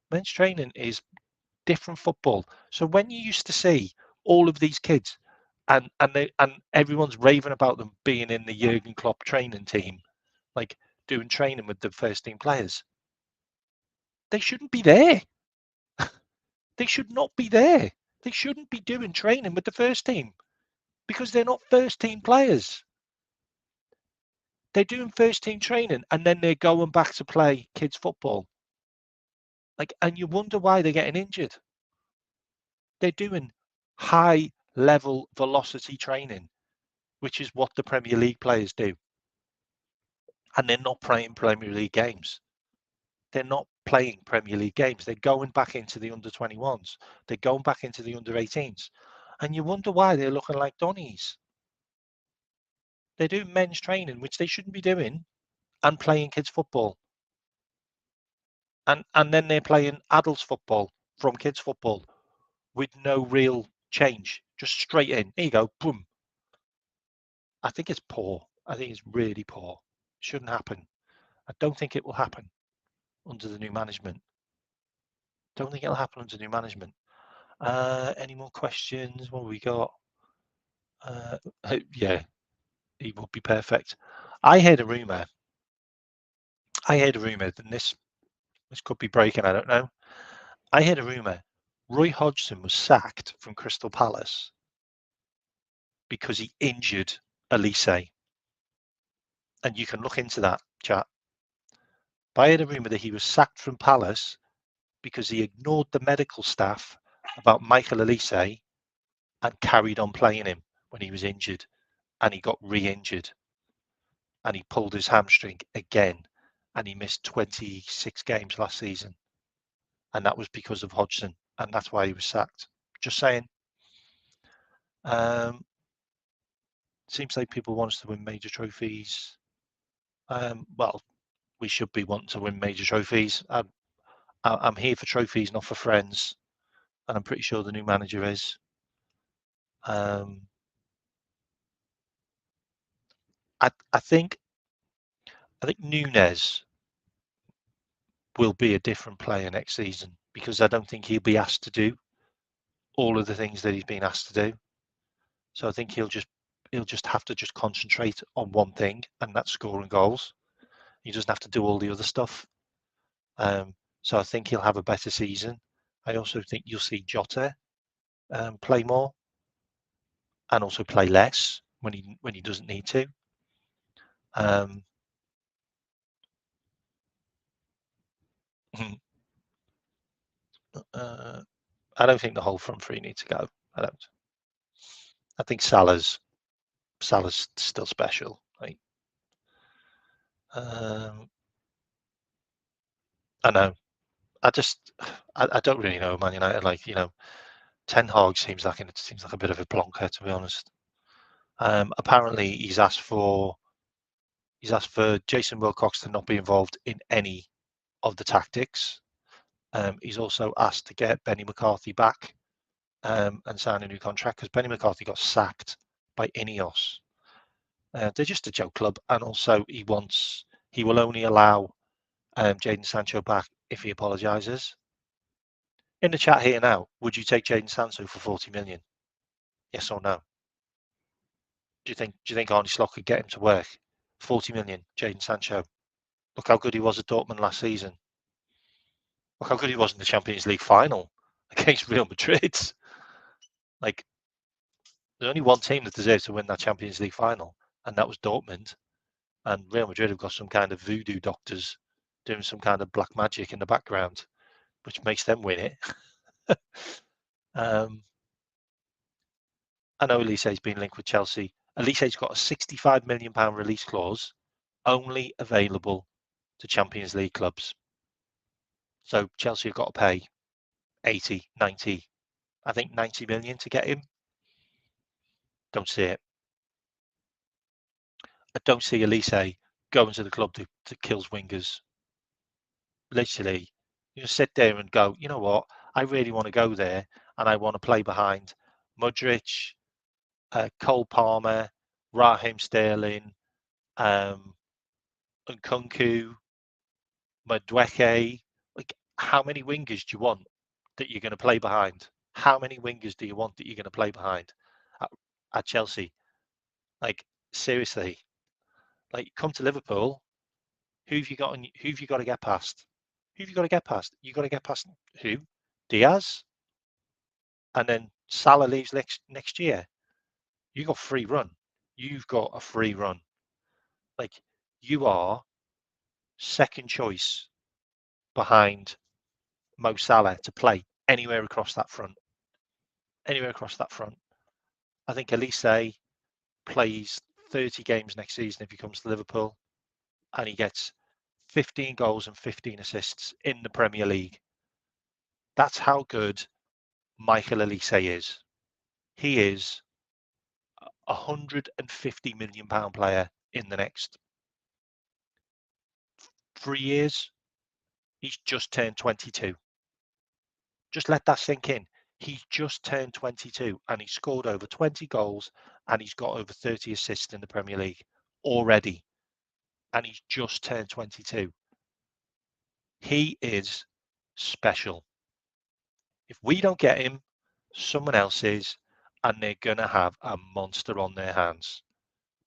Men's training is different football. So when you used to see all of these kids and everyone's raving about them being in the Jurgen Klopp training team, like doing training with the first team players, they shouldn't be there. They should not be there. They shouldn't be doing training with the first team because they're not first team players. They're doing first team training and then they're going back to play kids football. Like, and you wonder why they're getting injured. They're doing high level velocity training, which is what the Premier League players do. And they're not playing Premier League games. They're not playing Premier League games. They're going back into the under 21s. They're going back into the under 18s. And you wonder why they're looking like Donnies. They're doing men's training, which they shouldn't be doing, and playing kids football. And then they're playing adults football from kids football with no real change. Just straight in. Here you go, boom. I think it's poor. I think it's really poor. Shouldn't happen. I don't think it will happen under the new management. Don't think it'll happen under new management. Any more questions? What have we got? Yeah, he would be perfect. I heard a rumor, and this could be breaking, I don't know. I heard a rumor. Roy Hodgson was sacked from Crystal Palace because he injured Elise. And you can look into that, chat. But I heard a rumor that he was sacked from Palace because he ignored the medical staff about Michael Elise and carried on playing him when he was injured, and he got re-injured and he pulled his hamstring again and he missed 26 games last season, and that was because of Hodgson, and that's why he was sacked. Just saying. Seems like people want us to win major trophies. Well, we should be wanting to win major trophies. I'm here for trophies, not for friends, and I'm pretty sure the new manager is. I think Nunes will be a different player next season because I don't think he'll be asked to do all of the things that he's been asked to do. So I think he'll just have to just concentrate on one thing, and that's scoring goals. He doesn't have to do all the other stuff. So I think he'll have a better season. I also think you'll see Jota play more and also play less when he doesn't need to. I don't think the whole front three need to go. I don't. I think Salah's still special. Like, I know. I don't really know Man United. Like, Ten Hag seems like a bit of a plonker, to be honest. Apparently, he's asked for Jason Wilcox to not be involved in any of the tactics. He's also asked to get Benny McCarthy back and sign a new contract because Benny McCarthy got sacked by Ineos They're just a joke club, and also he will only allow Jadon Sancho back if he apologises. In the chat here now, would you take Jadon Sancho for 40 million? Yes or no? Do you think Arne Slot could get him to work? 40 million, Jadon Sancho. Look how good he was at Dortmund last season. Look how good he was in the Champions League final against Real Madrid. Like, there's only one team that deserves to win that Champions League final, and that was Dortmund. And Real Madrid have got some kind of voodoo doctors doing some kind of black magic in the background, which makes them win it. I know Elise's been linked with Chelsea. Elise's got a £65 million release clause, only available to Champions League clubs. So Chelsea have got to pay 80, 90, I think 90 million to get him. Don't see it. I don't see Elise going to the club that kills wingers. Literally, you just sit there and go, you know what? I really want to go there and I want to play behind Mudryk, Cole Palmer, Raheem Sterling, Nkunku, Madueke. Like, how many wingers do you want that you're going to play behind? How many wingers do you want that you're going to play behind at Chelsea? Like, seriously, like, come to Liverpool. Who have you got? Who have you got to get past? Who have you got to get past? You got to get past who? Diaz, and then Salah leaves next year. You got free run. You've got a free run. Like, you are second choice behind Mo Salah to play anywhere across that front. Anywhere across that front. I think Elise plays 30 games next season if he comes to Liverpool, and he gets 15 goals and 15 assists in the Premier League. That's how good Michael Elise is. He is a £150 million player in the next 3 years. He's just turned 22. Just let that sink in. He's just turned 22 and he's scored over 20 goals and he's got over 30 assists in the Premier League already. And he's just turned 22. He is special. If we don't get him, someone else is, and they're going to have a monster on their hands.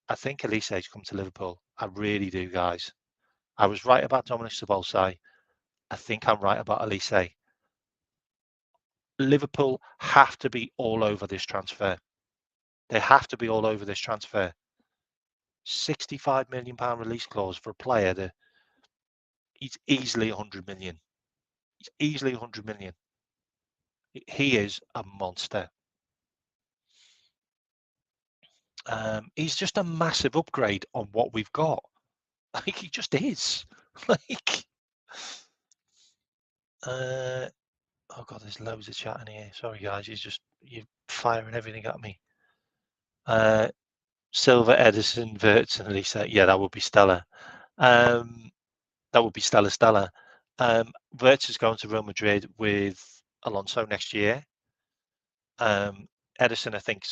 I think Elise's come to Liverpool. I really do, guys. I was right about Dominic Szoboszlai. I think I'm right about Elise. Liverpool have to be all over this transfer. They have to be all over this transfer. £65 million release clause for a player that he's easily 100 million. He's easily 100 million. He is a monster. He's just a massive upgrade on what we've got. Like, he just is. Like, oh god, there's loads of chat in here. Sorry guys, you're firing everything at me. Silver, Edison, Verts, and Elisa. Yeah, that would be stellar. That would be stellar. Verts is going to Real Madrid with Alonso next year. Edison, I think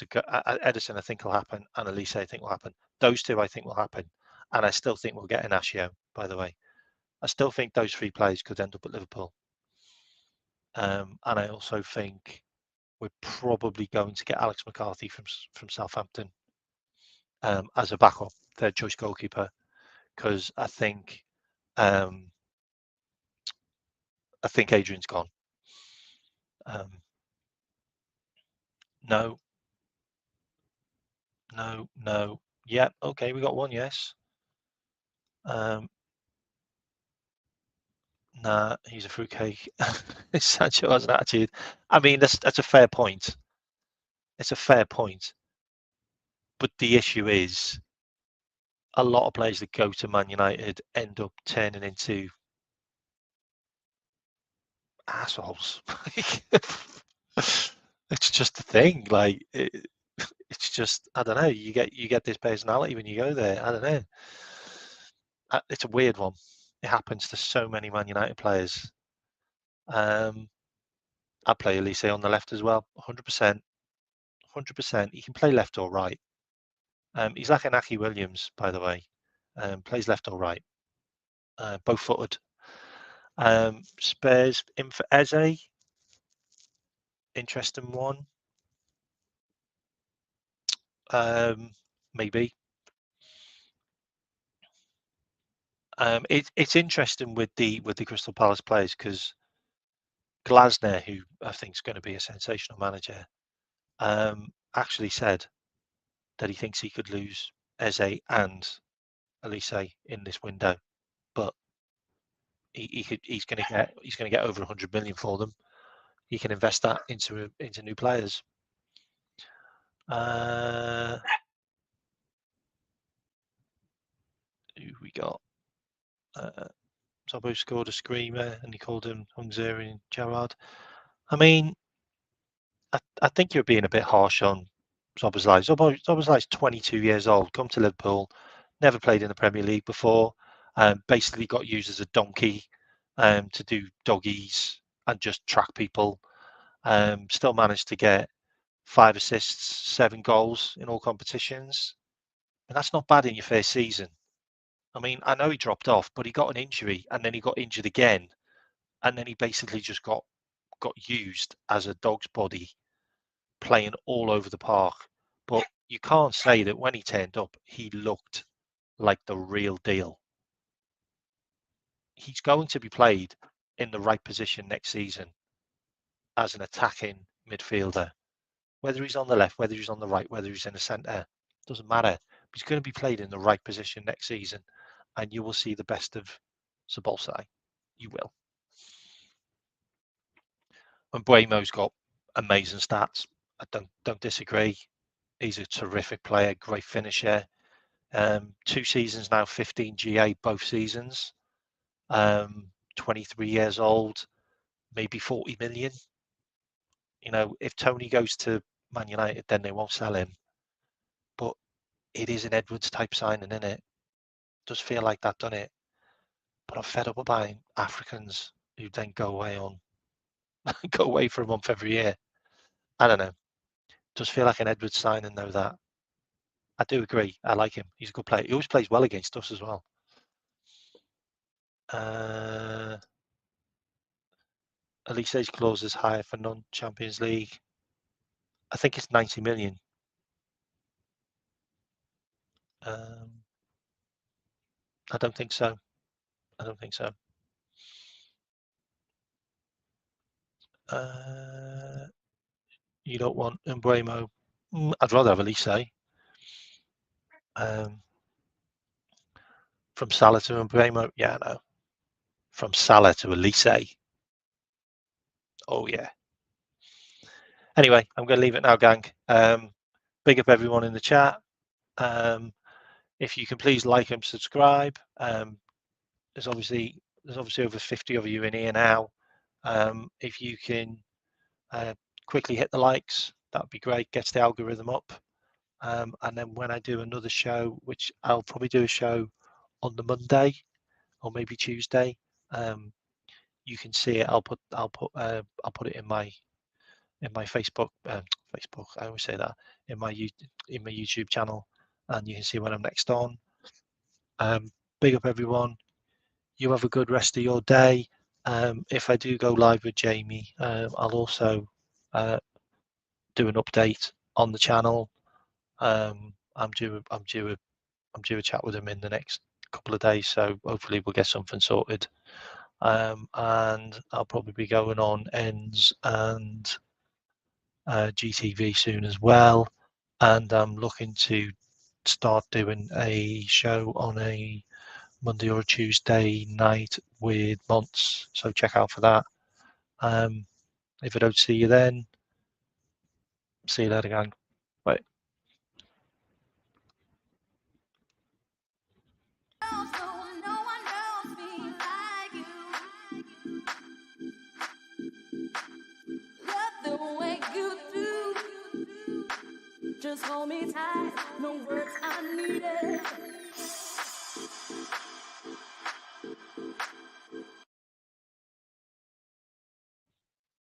will happen, and Elise, I think will happen. Those two, I think, will happen, and I still think we'll get Inacio. By the way, I still think those three players could end up at Liverpool, and I also think we're probably going to get Alex McCarthy from Southampton as a backup, third choice goalkeeper, because I think Adrian's gone. No. Yeah, okay, we got one yes. Nah, he's a fruitcake. Sancho has an attitude. I mean, that's a fair point. It's a fair point. But the issue is, a lot of players that go to Man United end up turning into assholes. It's just a thing. Like, it's just, I don't know. You get this personality when you go there. I don't know. It's a weird one. It happens to so many Man United players. I'd play Elise on the left as well, 100%. 100%. He can play left or right. He's like an Aki Williams, by the way. Plays left or right, both footed. Spurs in for Eze. Interesting one. Maybe. It's interesting with the Crystal Palace players because Glasner, who I think is going to be a sensational manager, actually said that he thinks he could lose Eze and Elise in this window, but he's going to get over 100 million for them. He can invest that into new players. Who we got? Zobo scored a screamer and he called him Hungarian Gerard. I mean, I think you're being a bit harsh on Szoboszlai. Szoboszlai's 22 years old, come to Liverpool, never played in the Premier League before, basically got used as a donkey to do doggies and just track people. Still managed to get 5 assists, 7 goals in all competitions. And that's not bad in your first season. I mean, I know he dropped off, but he got an injury and then he got injured again. And then he basically just got used as a dog's body playing all over the park. But you can't say that when he turned up, he looked like the real deal. He's going to be played in the right position next season as an attacking midfielder. Whether he's on the left, whether he's on the right, whether he's in the centre, doesn't matter. He's going to be played in the right position next season, and you will see the best of Szoboszlai. You will. And Buemo's got amazing stats. I don't disagree. He's a terrific player, great finisher. 2 seasons now, 15 GA both seasons. 23 years old, maybe 40 million. You know, if Tony goes to Man United, then they won't sell him. But it is an Edwards type signing, isn't it? Does feel like that, doesn't it? But I'm fed up with buying Africans who then go away for a month every year. I don't know. Does feel like an Edwards signing though. That I do agree. I like him. He's a good player. He always plays well against us as well. Elise's clause is higher for non-Champions League. I think it's 90 million. I don't think so. I don't think so. You don't want Mbeumo. I'd rather have Elise. From Salah to Mbeumo, yeah, no. From Salah to Elise, oh yeah. Anyway, I'm going to leave it now, gang. Big up everyone in the chat. If you can please like and subscribe. There's obviously over 50 of you in here now. If you can quickly hit the likes, that would be great. Gets the algorithm up. And then when I do another show, which I'll probably do a show on the Monday or maybe Tuesday, you can see it. I'll put it in my Facebook. Facebook. I always say that in my YouTube channel, and you can see when I'm next on. Big up everyone. You have a good rest of your day. If I do go live with Jamie, I'll also do an update on the channel. I'm due a chat with him in the next couple of days, so hopefully we'll get something sorted. And I'll probably be going on Ends and GTV soon as well. And I'm looking to start doing a show on a Monday or a Tuesday night with Monts, so check out for that. If I don't see you then, see you later, gang. Bye. Love the way you do. Just hold me tight, no words I needed.